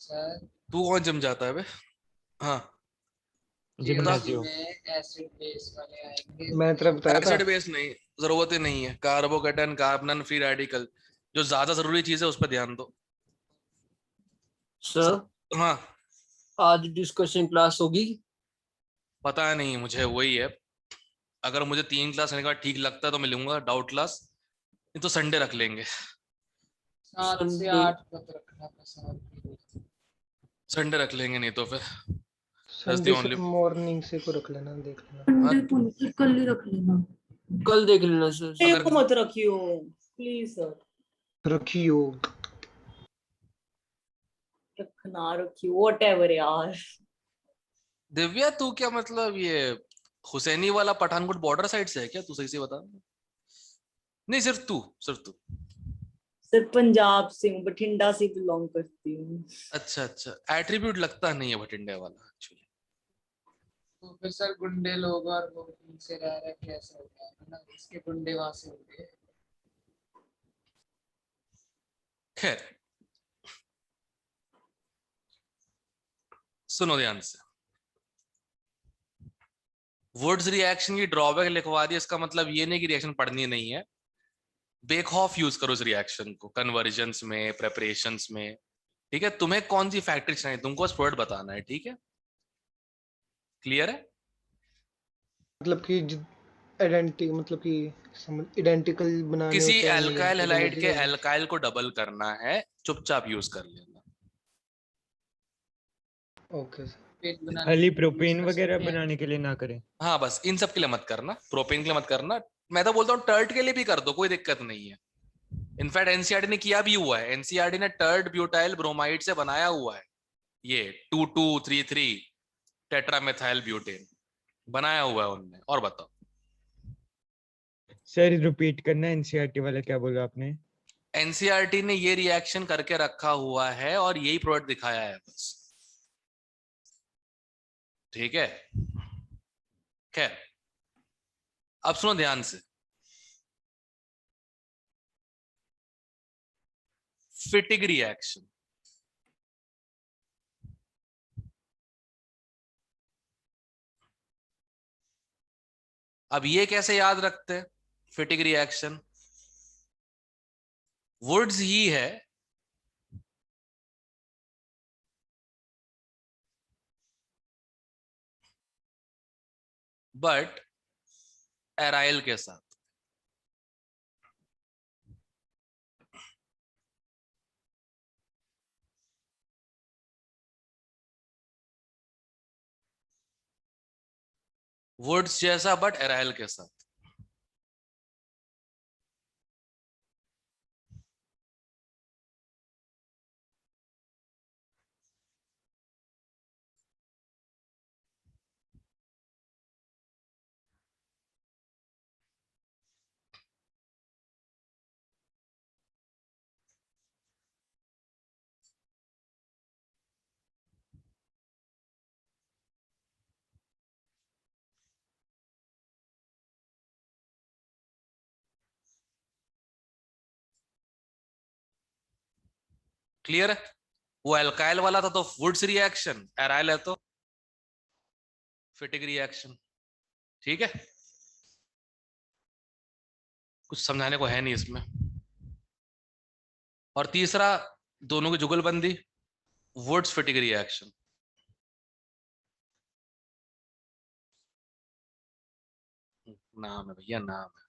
सर तू कौन जिम जाता है बे? हाँ, पीओसी जिम्नाजियो। में एसिड बेस वाले आएंगे मैंने तेरा बताया था। एसिड बेस नहीं, जरूरत ही नहीं है। कार्बोकेटन, कार्बन, फ्री रेडिकल, जो ज्यादा जरूरी चीज है उस पर ध्यान दो। सर हाँ, आज डिस्कशन क्लास होगी? पता नहीं मुझे, वही है। अगर मुझे 3 क्लास लेने का ठीक लगता है तो मैं लूंगा, डाउट क्लास। नहीं तो संडे रख लेंगे। 7 से संडे 8 तक रखना पसंद। संडे रख लेंगे, नहीं तो फिर दैट्स द संडे से ओनली। मॉर्निंग से को रख लेना, देख लेना। हाँ, संडे को नहीं, सर कल ही रख लेना। कल देख लेना सर। ये अगर को मत रखियो प्लीज सर, रखियो। रखना रखियो व्हाटएवर यार। दिव्या, तू क्या मतलब ये हुसैनी वाला पठानकोट बॉर्डर साइड से है क्या? तू सही से बता। नहीं, सिर्फ तू, सिर्फ तू। सर पंजाब से हूँ, बठिंडा से बिलोंग करती हूँ। अच्छा अच्छा, एट्रीब्यूट लगता नहीं है भटिंडे वाला एक्चुअली। तो फिर सर गुंडे लोग और वो इनसे रह रहे कैसे हो गया है ना, इसके गुंडे वहां से होंगे। खैर, सुनो ध्यान से। वुड्स रिएक्शन की ड्रॉबैक लिखवा दी, इसका मतलब ये नहीं कि रिएक्शन पढ़नी नहीं है। बेखौफ यूज करो इस रिएक्शन को कन्वर्जन्स में, प्रेपरेशंस में। ठीक है, तुम्हें कौन सी फैक्ट्री चाहिए, तुमको बस प्रोडक्ट बताना है, ठीक है? क्लियर है? मतलब कि मतलब कि आइडेंटिकल बनाने किसी होते हैं एल्काइल तो हैलाइड मर्जी के कर लो। एल्काइल को डबल करना है, चुपचाप यूज कर लेना। Okay sir. पेट बनाने खाली के लिए यूज प्रोपेन कर वगैरह सकते हैं। बनाने के लिए ना करें? हाँ, बस इन सब के लिए मत करना, प्रोपेन के लिए मत करना। मैं तो बोलता हूँ टर्ट के लिए भी कर दो, कोई दिक्कत नहीं है। इनफैक्ट एनसीईआरटी ने किया भी हुआ है, एनसीईआरटी ने टर्ट ब्यूटाइल ब्रोमाइड से बनाया हुआ है, ये 2233 टेट्रामेथाइल ब्यूटेन बनाया हुआ है उनने। और बताओ। सर रिपीट करना, एनसीईआरटी वाला क्या बोला आपने? एनसीईआरटी ने ये रिएक्शन करके रखा हुआ है और यही प्रोडक्ट दिखाया है बस, ठीक है? खैर, अब सुनो ध्यान से। फिटिग रिएक्शन, अब ये कैसे याद रखते हैं? फिटिक रिएक्शन वुड्स ही है, बट एराइल के साथ। वुड्स जैसा बट एराइल के साथ। क्लियर है? वो एल्काइल वाला था तो वुड्स रिएक्शन, एराइल है तो फिटिक रिएक्शन। ठीक है, कुछ समझाने को है नहीं इसमें। और तीसरा, दोनों की जुगलबंदी, वुड्स फिटिक रिएक्शन। नाम है भैया, नाम है।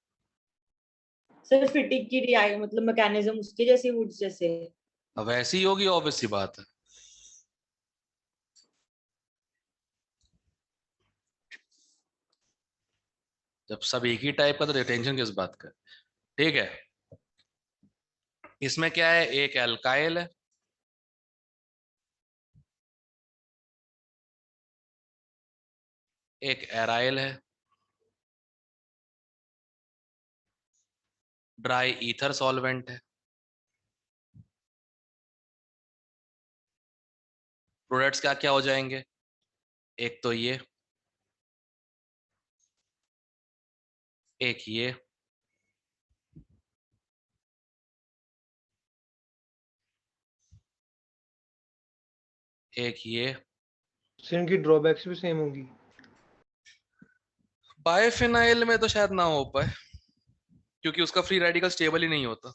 सर फिटिक की रिएक्शन मतलब मैकेनिज्म उसके जैसे वुड्स जैसे? अब ऐसी ही होगी, ऑब्वियस सी बात है। जब सब एक ही टाइप का तो टेंशन किस बात का? ठीक है, इसमें क्या है, एक एल्काइल है, एक एराइल है, ड्राई ईथर सॉल्वेंट है। प्रोडक्ट्स क्या क्या हो जाएंगे? एक तो ये, एक ये, एक ये। सर इनकी ड्रॉबैक्स भी सेम होंगी? बायोफिनाइल में तो शायद ना हो पाए, क्योंकि उसका फ्री रेडिकल स्टेबल ही नहीं होता।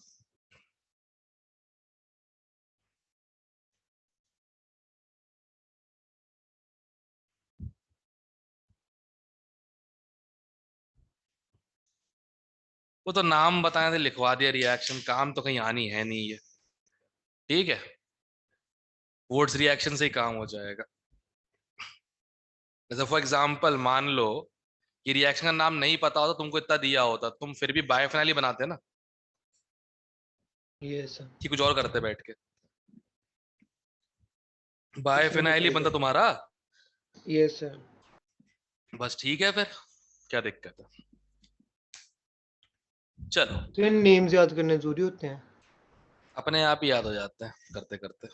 वो तो नाम बताए थे, लिखवा दिया रिएक्शन, काम तो कहीं आनी है नहीं ये। ठीक है, वुड्स रिएक्शन से ही काम हो जाएगा। जैसे फॉर एग्जांपल मान लो कि रिएक्शन का नाम नहीं पता होता, तुमको इतना दिया होता, तुम फिर भी बायोफिनाइल ही बनाते ना, ये सर। कि कुछ और करते बैठ के। इसलिए बायोफिनाइल ही बताइए बनता सर। तुम्हारा। ये सर। बस ठीक है, फिर क्या दिक्कत है? चलो, तो ये नेम्स याद करने जरूरी होते हैं? अपने आप ही याद हो जाते हैं करते करते।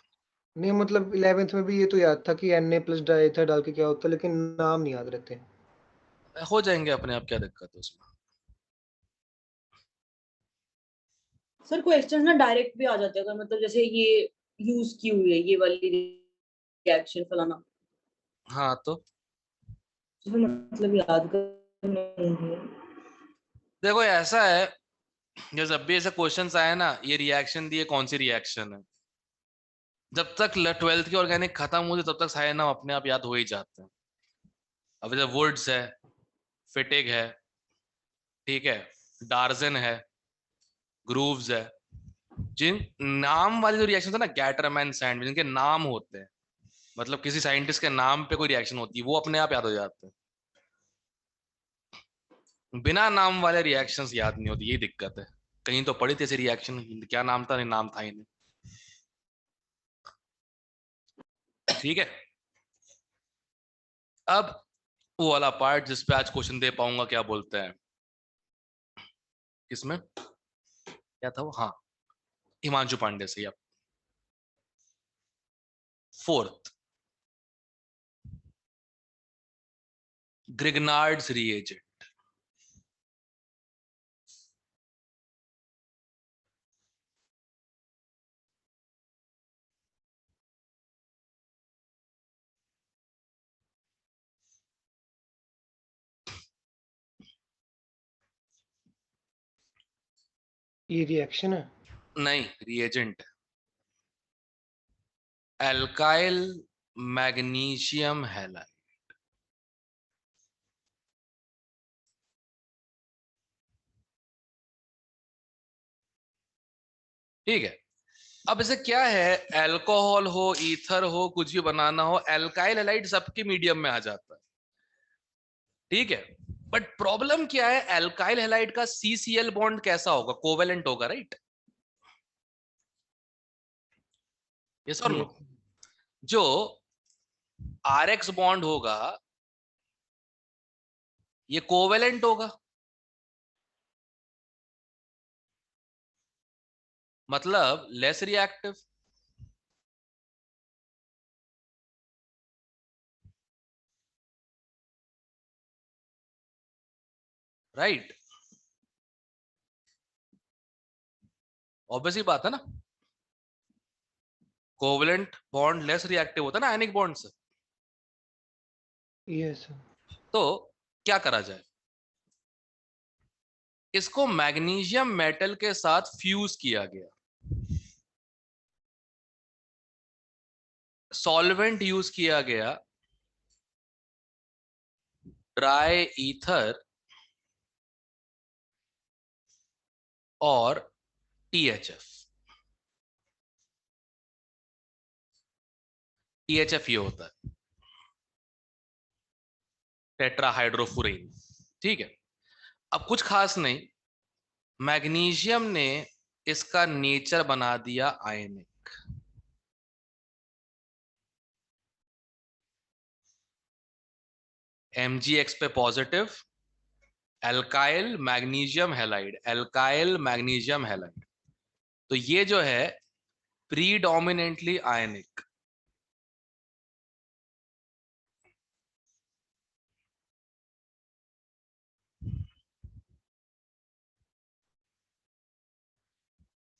नहीं मतलब 11th में भी ये तो याद था कि Na प्लस डाइथर डाल के क्या होता है, लेकिन नाम नहीं याद रहते। हो जाएंगे अपने आप, क्या दिक्कत है उसमें? सर क्वेश्चंस ना डायरेक्ट भी आ जाते हैं, मतलब जैसे ये यूज की हुई है ये वाली रिएक्शन फलाना, हाँ तो तो फिर मतलब याद करना होंगे। देखो ऐसा है, जो जब भी ऐसे क्वेश्चंस आए ना, ये रिएक्शन दी है, कौन सी रिएक्शन है, जब तक 12th की ऑर्गेनिक खत्म होती तब तक सारे नाम अपने आप याद हो ही जाते हैं। अब जैसे वुड्स है, फिटिग है, ठीक है, डार्जन है, ग्रूव्स है, जिन नाम वाले जो रिएक्शन है ना, गैटरमैन सैंड, जिनके नाम होते हैं, मतलब किसी साइंटिस्ट के नाम पे कोई रिएक्शन होती है, वो अपने आप याद हो जाते हैं। बिना नाम वाले रिएक्शंस याद नहीं होती, यही दिक्कत है। कहीं तो पढ़ी थी ऐसी रिएक्शन, क्या नाम था, नहीं नाम था ही नहीं। ठीक है, अब वो वाला पार्ट जिस पे आज क्वेश्चन दे पाऊंगा, क्या बोलते हैं, किसमें क्या था वो, हाँ, हिमांशु पांडे से। अब फोर्थ, ग्रिगनार्ड्स रिएजेंट। ये रिएक्शन है। नहीं, रिएजेंट है। Alkyl magnesium halide. ठीक है, अब इसे क्या है, अल्कोहल हो, ईथर हो, कुछ भी बनाना हो, एल्काइल हैलाइड सबके मीडियम में आ जाता है। ठीक है, बट प्रॉब्लम क्या है, एल्काइल हैलाइड का CCl बॉन्ड कैसा होगा, कोवेलेंट होगा, राइट? यस और नो? जो RX बॉन्ड होगा ये कोवेलेंट होगा, मतलब लेस रिएक्टिव। राइट, ऑब्वियसली बात है ना, कोवेलेंट बॉन्ड लेस रिएक्टिव होता है ना आयनिक बॉन्ड से। यस। तो क्या करा जाए, इसको मैग्नीशियम मेटल के साथ फ्यूज किया गया, सॉल्वेंट यूज किया गया, ड्राई ईथर और THF। THF ये होता है टेट्राहाइड्रोफुरेन। ठीक है, अब कुछ खास नहीं, मैग्नीशियम ने इसका नेचर बना दिया आयनिक। MgX पे positive, alkyl magnesium halide, alkyl magnesium halide. तो ये जो है predominantly ionic.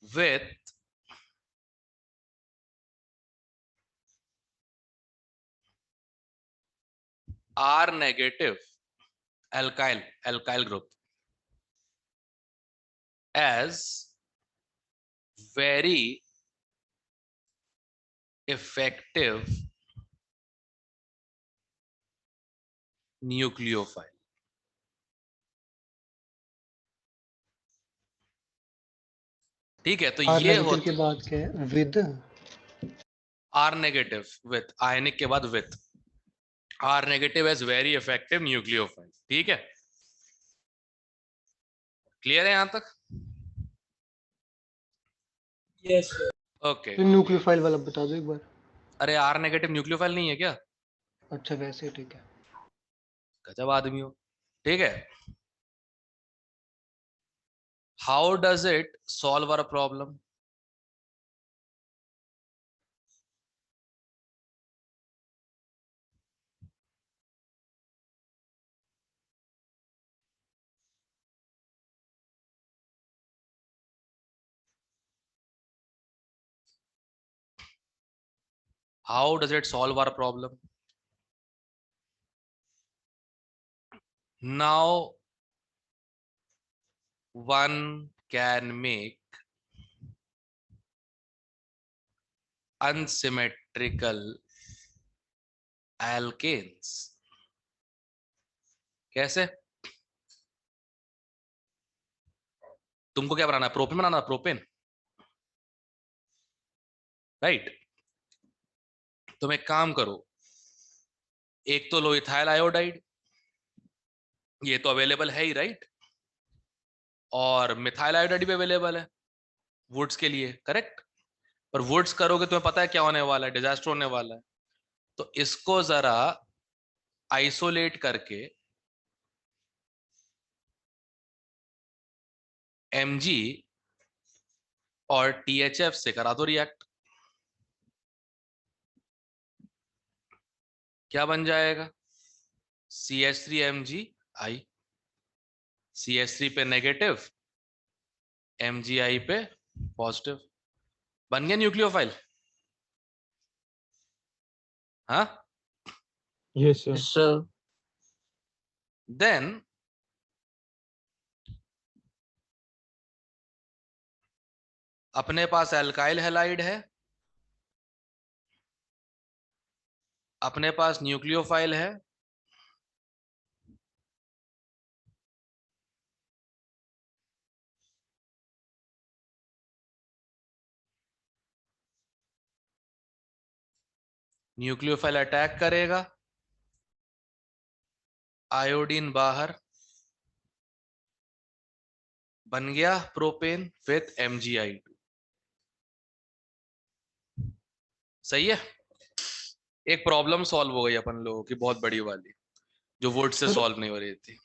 with R negative alkyl group as very effective nucleophile। ठीक है, तो आर ये नेगेटिव के होता बाद क्या है, विद। R negative with, आयनिक के बाद with, R negative as very effective nucleophile। ठीक है, क्लियर है यहां तक? Yes okay. तो न्यूक्लियोफाइल वाला बता दो एक बार। अरे R negative न्यूक्लियोफाइल नहीं है क्या? अच्छा वैसे ठीक है। गजब आदमी हो। ठीक है, how does it solve our problem? How does it solve our problem? Now one can make unsymmetrical alkanes। कैसे? तुमको क्या बनाना है, प्रोपेन बनाना, प्रोपेन, राइट? तुम एक काम करो, एक तो लो इथाइल आयोडाइड, ये तो अवेलेबल है ही, राइट? और मिथाइल आयोडाइड भी अवेलेबल है वुड्स के लिए, करेक्ट? पर वुड्स करोगे तुम्हें पता है क्या होने वाला है, डिजास्टर होने वाला है। तो इसको जरा आइसोलेट करके Mg और THF से करा दो रिएक्ट, क्या बन जाएगा? CH3MgI, CH3 पे नेगेटिव, MgI पे पॉजिटिव, बन गया न्यूक्लियोफाइल। हाँ, यस सर। सर देन अपने पास एल्काइल हैलाइड है, अपने पास न्यूक्लियोफाइल है, न्यूक्लियोफाइल अटैक करेगा, आयोडीन बाहर, बन गया प्रोपेन विथ MgI2। सही है, एक प्रॉब्लम सॉल्व हो गई अपन लोगों की बहुत बड़ी वाली, जो वुड से सर सॉल्व नहीं हो रही थी।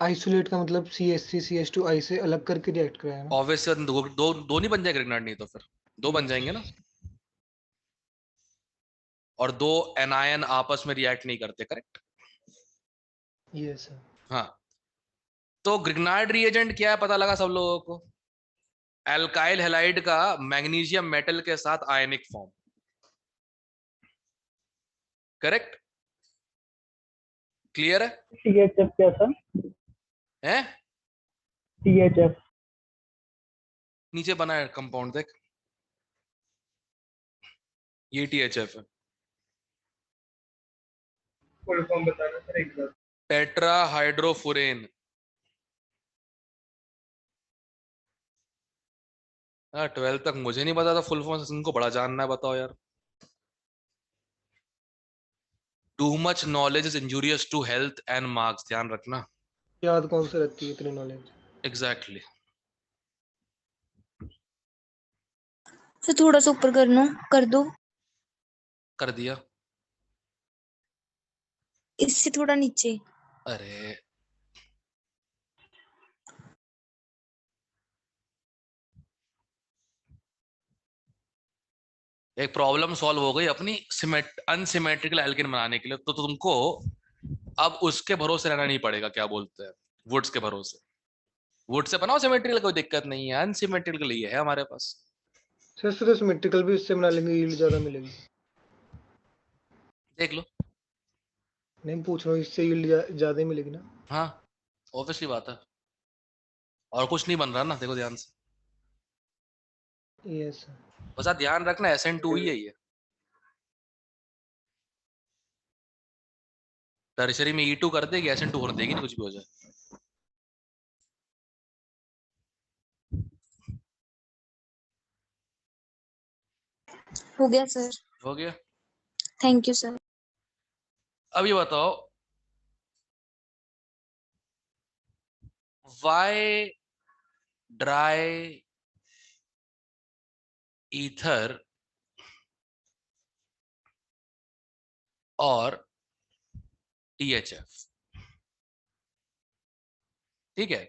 आइसोलेट का मतलब CH3CH2 से अलग करके रिएक्ट कराया ना। ऑब्वियसली दो नहीं बन जाएगा ग्रिग्नार्ड, नहीं तो फिर दो बन जाएंगे ना, और दो एनायन आपस में रिएक्ट नहीं करते, करेक्ट। Yes sir. हाँ, तो ग्रिग्नार्ड रिएजेंट क्या है पता लगा सब लोगों को, एल्काइल हैलाइड का मैग्नीशियम मेटल के साथ आयनिक फॉर्म, करेक्ट, क्लियर है? THF क्या था? हैं? THF नीचे बना है कंपाउंड देख, ये THF है, फुल फॉर्म बताना सर एक बार। टेट्रा हाइड्रोफुरेन। हाँ, 12th तक मुझे नहीं पता था फुल फॉर्म, इनको बड़ा जानना है, बताओ यार। Too much knowledge is injurious to health and marks, ध्यान रखना। याद कौन से रहती है इतनी नॉलेज। एग्जैक्टली सर थोड़ा सा ऊपर कर दो, कर दिया। इससे थोड़ा नीचे। अरे एक प्रॉब्लम सॉल्व हो गई अपनी अनसिमेट्रिकल एल्केन बनाने के लिए, तो तुमको अब उसके भरोसे रहना नहीं पड़ेगा, क्या बोलते हैं, वुड्स के भरोसे। वुड से बनाओ सिमेट्रिकल, कोई दिक्कत नहीं है, अनसिमेट्रिकल ही है हमारे पास। सर तो सिमेट्रिकल भी इससे बना लेंगे, यील्ड ज्यादा मिलेगी। देख लो। नहीं पूछ रहा हूँ, इससे यील्ड ज्यादा ही मिलेगी ना। हाँ ऑब्वियसली बात है, और कुछ नहीं बन रहा ना, देखो ध्यान से, यस सर। बस आप ध्यान रखना SN2 ही है ये। टर्शरी में E2 कर देगी, SN2 होने देगी नहीं, कुछ भी हो जाए। हो गया सर, हो गया। Thank you sir. अब ये बताओ, why dry ether और THF, ठीक है,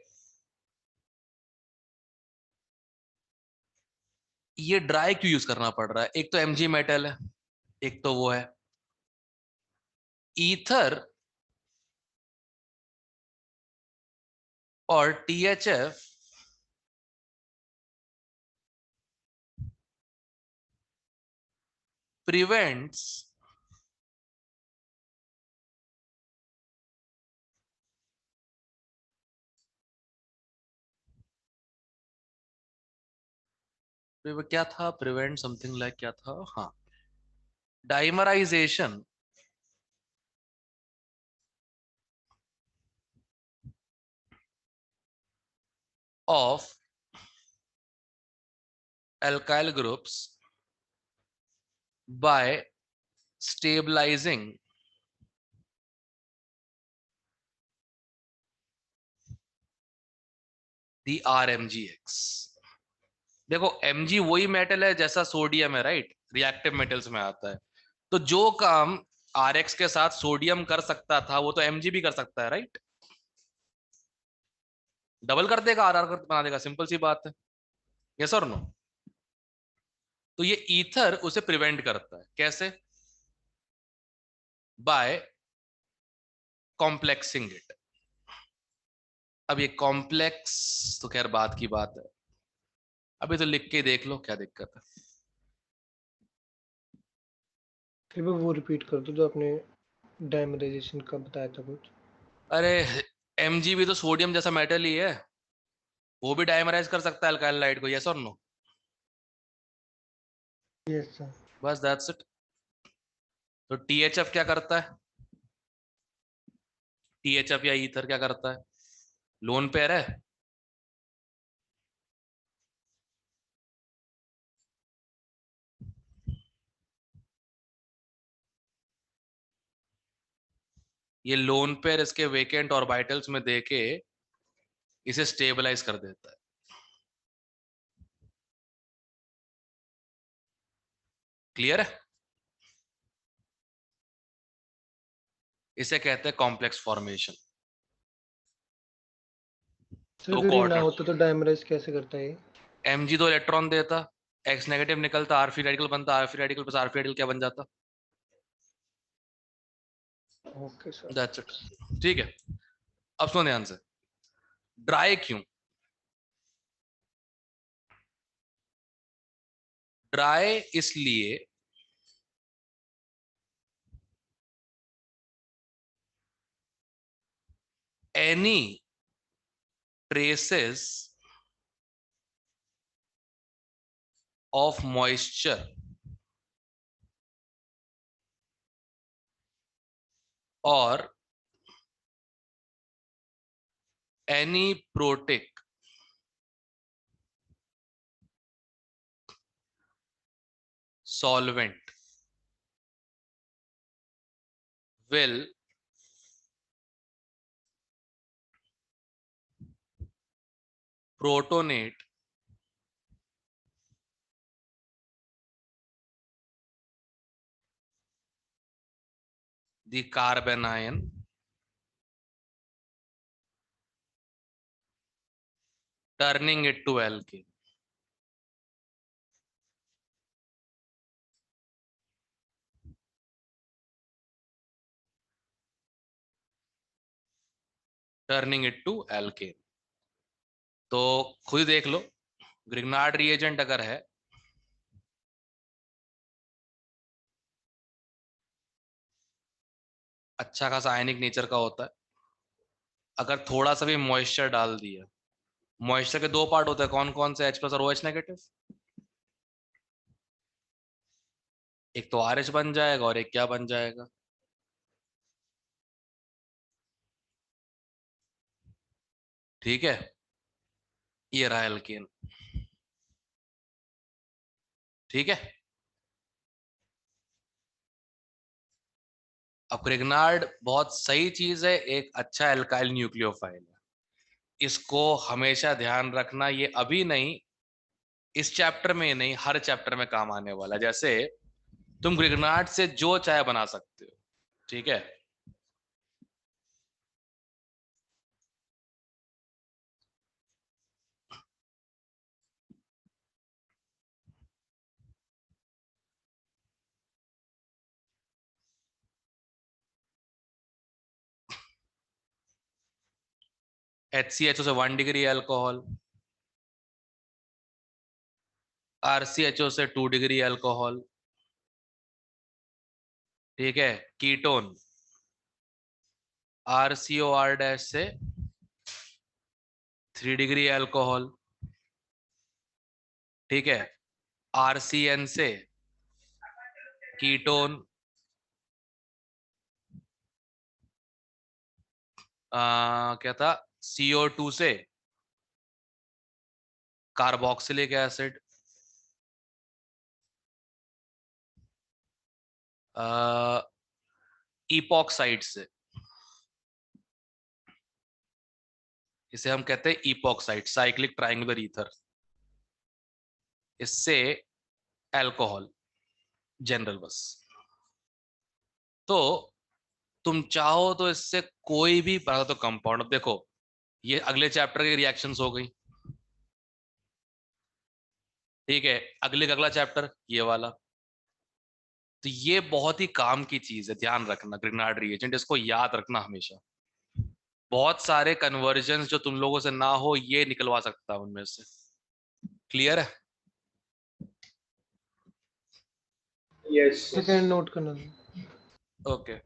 ये ड्राई क्यों यूज करना पड़ रहा है? एक तो Mg मेटल है, एक तो वो है ईथर, और THF prevents क्या था, प्रिवेंट समथिंग लाइक क्या था, हाँ, dimerisation of alkyl groups by stabilizing the RMgX। देखो Mg वही मेटल है जैसा सोडियम है, राइट, रिएक्टिव मेटल्स में आता है, तो जो काम Rx के साथ सोडियम कर सकता था वो तो Mg भी कर सकता है, राइट, डबल कर देगा, RR बना देगा, सिंपल सी बात है, यस और नो। तो ये ईथर उसे प्रिवेंट करता है, कैसे? By complexing it. अब ये कॉम्प्लेक्स तो खैर बात की बात है, अभी तो लिख के देख लो क्या दिक्कत है। फिर भी वो रिपीट कर दो जो आपने डायमराइजेशन का बताया था कुछ। अरे Mg भी तो सोडियम जैसा मेटल ही है, वो भी डायमराइज कर सकता है अल्काइल लाइट को, यस और नो। Yes sir. बस दैट्स इट। तो THF क्या करता है? THF या ईथर क्या करता है? लोन पेयर है। ये लोन पेयर इसके वेकेंट ऑर्बिटल्स में देके इसे स्टेबलाइज कर देता है। क्लियर है? इसे कहते हैं कॉम्प्लेक्स फॉर्मेशन। सर तो अगर ये ना कोऑर्डिनेट होता तो डायमराइज कैसे करता है ये? Mg 2 इलेक्ट्रॉन देता, X नेगेटिव निकलता, R फ्री रेडिकल बनता, R free radical plus R free radical क्या बन जाता? Okay sir. That's it. ठीक है, अब सुनो ध्यान से। ड्राई क्यों? ड्राई इसलिए any traces of moisture or any protic solvent will protonate the carbanion turning it to alkane. Turning it to alkane. तो खुद ही देख लो, ग्रिग्नार्ड रिएजेंट अगर है अच्छा खासा आयनिक नेचर का होता है। अगर थोड़ा सा भी मॉइस्चर डाल दिया, मॉइस्चर के दो पार्ट होते हैं, कौन कौन से? H+ और OH नेगेटिव। एक तो RH बन जाएगा और एक क्या बन जाएगा? ठीक है, ये रहा एल्केन। ठीक है, अब ग्रिग्नार्ड बहुत सही चीज है, एक अच्छा एल्काइल न्यूक्लियोफाइल है। इसको हमेशा ध्यान रखना, ये अभी नहीं, इस चैप्टर में नहीं, हर चैप्टर में काम आने वाला है। जैसे तुम ग्रिग्नार्ड से जो चाय बना सकते हो, ठीक है? HCHO से 1 डिग्री अल्कोहल, RCHO से 2 डिग्री अल्कोहल, ठीक है? कीटोन RCOR- से 3 डिग्री अल्कोहल, ठीक है? RCN से कीटोन, क्या था, CO2 से कार्बोक्सिलिक एसिड, इपॉक्साइड से, इसे हम कहते हैं इपॉक्साइड, साइक्लिक ट्रायंगुलर ईथर, इससे अल्कोहल जनरल। बस तो तुम चाहो तो इससे कोई भी बना तो कंपाउंड। देखो ये अगले चैप्टर की रिएक्शंस हो गई, ठीक है? अगले का अगला चैप्टर ये वाला। तो ये बहुत ही काम की चीज है, ध्यान रखना। ग्रिग्नार्ड रिएजेंट, इसको याद रखना हमेशा। बहुत सारे कन्वर्जन जो तुम लोगों से ना हो, ये निकलवा सकता है उनमें से। क्लियर है? यस सेकंड नोट करना। ओके,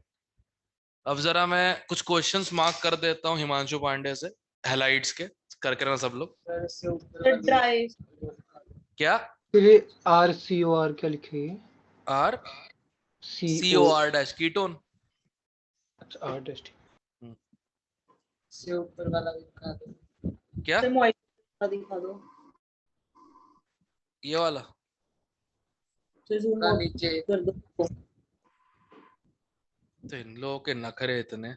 अब जरा मैं कुछ क्वेश्चंस मार्क कर देता हूँ हिमांशु पांडे से, हैलाइड्स के, करके ना सब लोग। ड्राई क्या फिर RCOR क्या लिखे? R COR dash ketone. अच्छा R डैश। से ऊपर वाला दिखा दो। क्या सर मॉइस्चर दिखा दो। ये वाला? सर जूम थोड़ा आउट नीचे। कर दो। तो इन लोगों के नखरे इतने।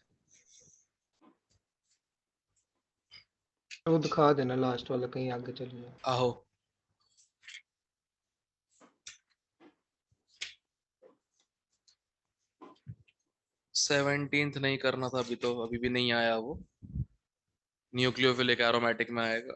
वो दिखा देना लास्ट वाला, कहीं आगे चले जाओ। आहो, सेवनटीन्थ नहीं करना था अभी, तो अभी भी नहीं आया वो। न्यूक्लियोफिलिक एरोमेटिक में आएगा।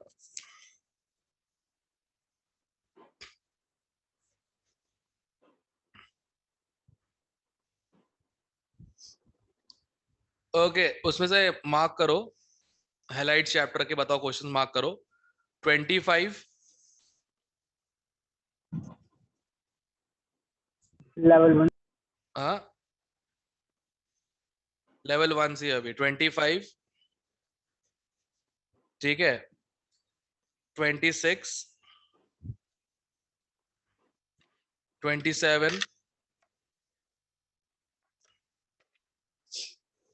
ओके, उसमें से मार्क करो हैलाइट चैप्टर के, बताओ क्वेश्चन मार्क करो। 25 लेवल 1 हाँ, लेवल 1 से अभी 25, ठीक है। 26, 27,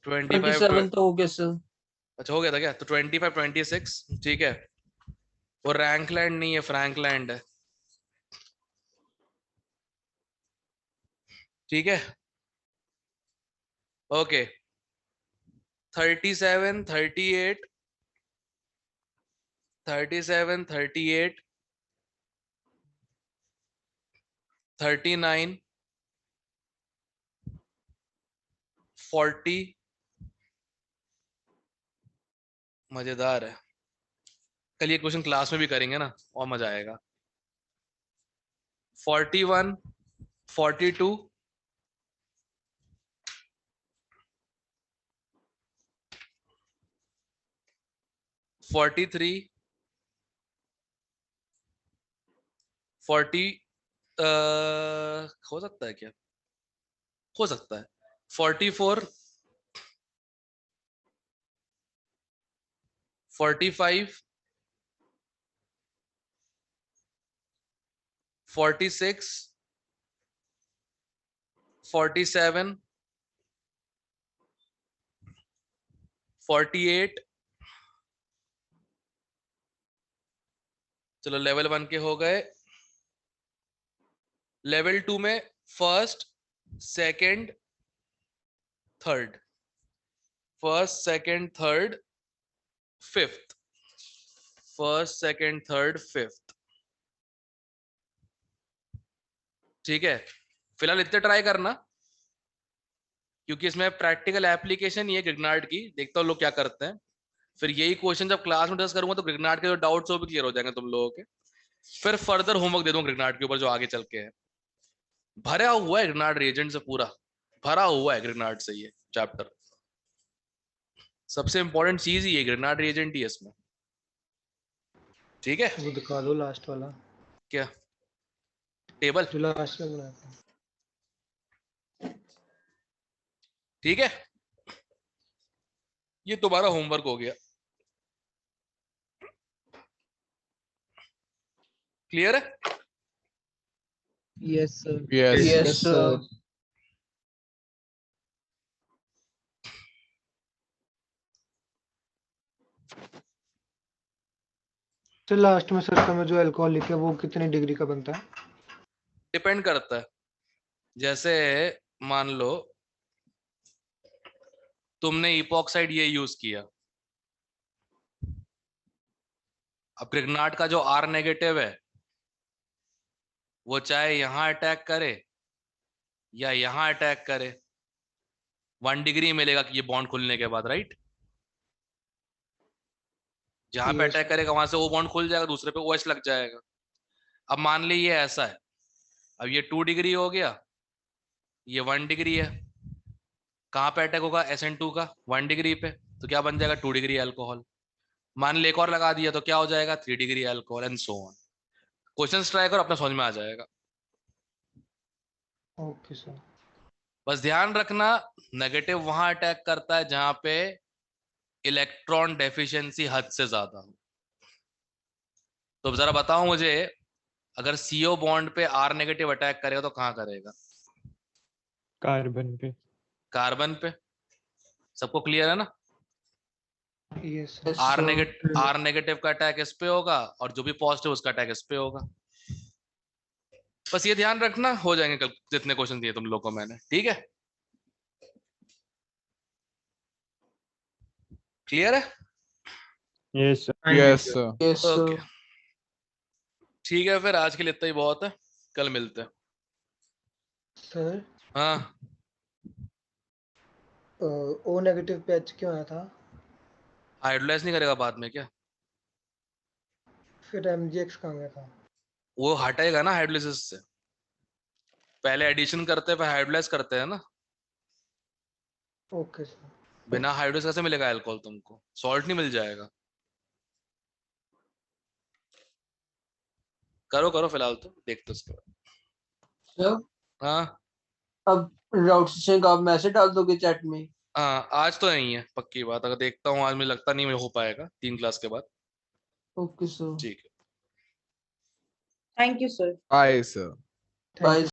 25 तो हो गया सर। अच्छा हो गया था क्या? तो 25, 26 ठीक है। वो रैंकलैंड नहीं है, फ्रैंकलैंड है, ठीक है। ओके, 37, 38, 37, 38, 39, 40 मजेदार है। कल ये क्वेश्चन क्लास में भी करेंगे ना, और मजा आएगा। 41, 42, 43, 40 हो सकता है क्या? हो सकता है। 44, 45, 46, 47, 48। चलो लेवल 1 के हो गए। लेवल 2 में first, second, third, first, second, third, fifth, first, second, third, fifth, ठीक है। फिलहाल इतने ट्राई करना, क्योंकि इसमें प्रैक्टिकल एप्लीकेशन ही है ग्रिग्नार्ड की। देखता हूँ लोग क्या करते हैं, फिर यही क्वेश्चन जब क्लास में डिस्कस करूंगा तो ग्रिग्नार्ड के जो डाउट्स वो भी क्लियर हो जाएंगे तुम लोगों के। फिर फर्दर होमवर्क दे दूंगा ग्रिग्नार्ड के ऊपर जो आगे चल के है। भरा हुआ है ग्रिग्नार्ड रिएजेंट से, पूरा भरा हुआ है ग्रिग्नार्ड से ये चैप्टर। सबसे इंपॉर्टेंट चीज ही है ग्रिग्नार्ड रिएजेंट ही है इसमें, ठीक है। वो दिखा दो लास्ट वाला, क्या टेबल? जो लास्ट में बनाया था। ठीक है, ये तुम्हारा होमवर्क हो गया। क्लियर है? Yes sir. Yes sir. तो लास्ट में सर में जो अल्कोहल लिखा है वो कितनी डिग्री का बनता है? डिपेंड करता है। जैसे मान लो तुमने इपॉक्साइड ये यूज किया, अब ग्रिग्नार्ड का जो R नेगेटिव है वो चाहे यहां अटैक करे या यहां अटैक करे, 1 डिग्री मिलेगा कि ये बॉन्ड खुलने के बाद, राइट। जहां पे Yes. अटैक करेगा वहां से वो बॉन्ड खुल जाएगा, दूसरे पे OH लग जाएगा। अब मान ली ये ऐसा है, अब ये 2 डिग्री हो गया, ये 1 डिग्री है। कहां पे अटैक होगा? SN2 का 1 डिग्री पे, तो क्या बन जाएगा? 2 डिग्री अल्कोहल। मान ले एक और लगा दिया तो क्या हो जाएगा? 3 degree alcohol, and so on. Questions try करो, अपना समझ में आ जाएगा। Okay sir. बस ध्यान रखना, नेगेटिव वहां अटैक करता है जहां पे इलेक्ट्रॉन डेफिशिएंसी हद से ज्यादा हो। तो जरा बताओ मुझे, अगर CO बॉन्ड पे R नेगेटिव अटैक करेगा तो कहाँ करेगा? कार्बन पे। कार्बन पे। सबको क्लियर है ना? यस R नेगेटिव का अटैक इस पे होगा और जो भी पॉजिटिव उसका अटैक इस पे होगा। बस ये ध्यान रखना, हो जाएंगे कल जितने क्वेश्चन दिए तुम लोग को मैंने, ठीक है? क्लियर है? यस यस ओके ठीक है, फिर आज के लिए इतना ही बहुत है, कल मिलते हैं। सर। हाँ ओ नेगेटिव पे H क्यों आया था? हाइड्रोलाइज नहीं करेगा बाद में क्या? फिर MgX कहाँ गया था? वो हटेगा ना हाइड्रोलाइसिस से, पहले एडिशन करते हैं फिर हाइड्रोलाइज करते हैं ना। Okay sir. बिना हाइड्रोलाइज कैसे मिलेगा अल्कोहल तुमको? सॉल्ट नहीं मिल जाएगा। करो करो फिलहाल तो देखते उसके बाद। सर हाँ अब राउट सेशन का आप मैसेज डाल दोगे चैट में? हाँ आज तो नहीं है पक्की बात, अगर देखता हूँ आज मुझे लगता नहीं हो पाएगा 3 क्लास के बाद। ओके सर, ठीक है thank you sir. Bye sir. Bye.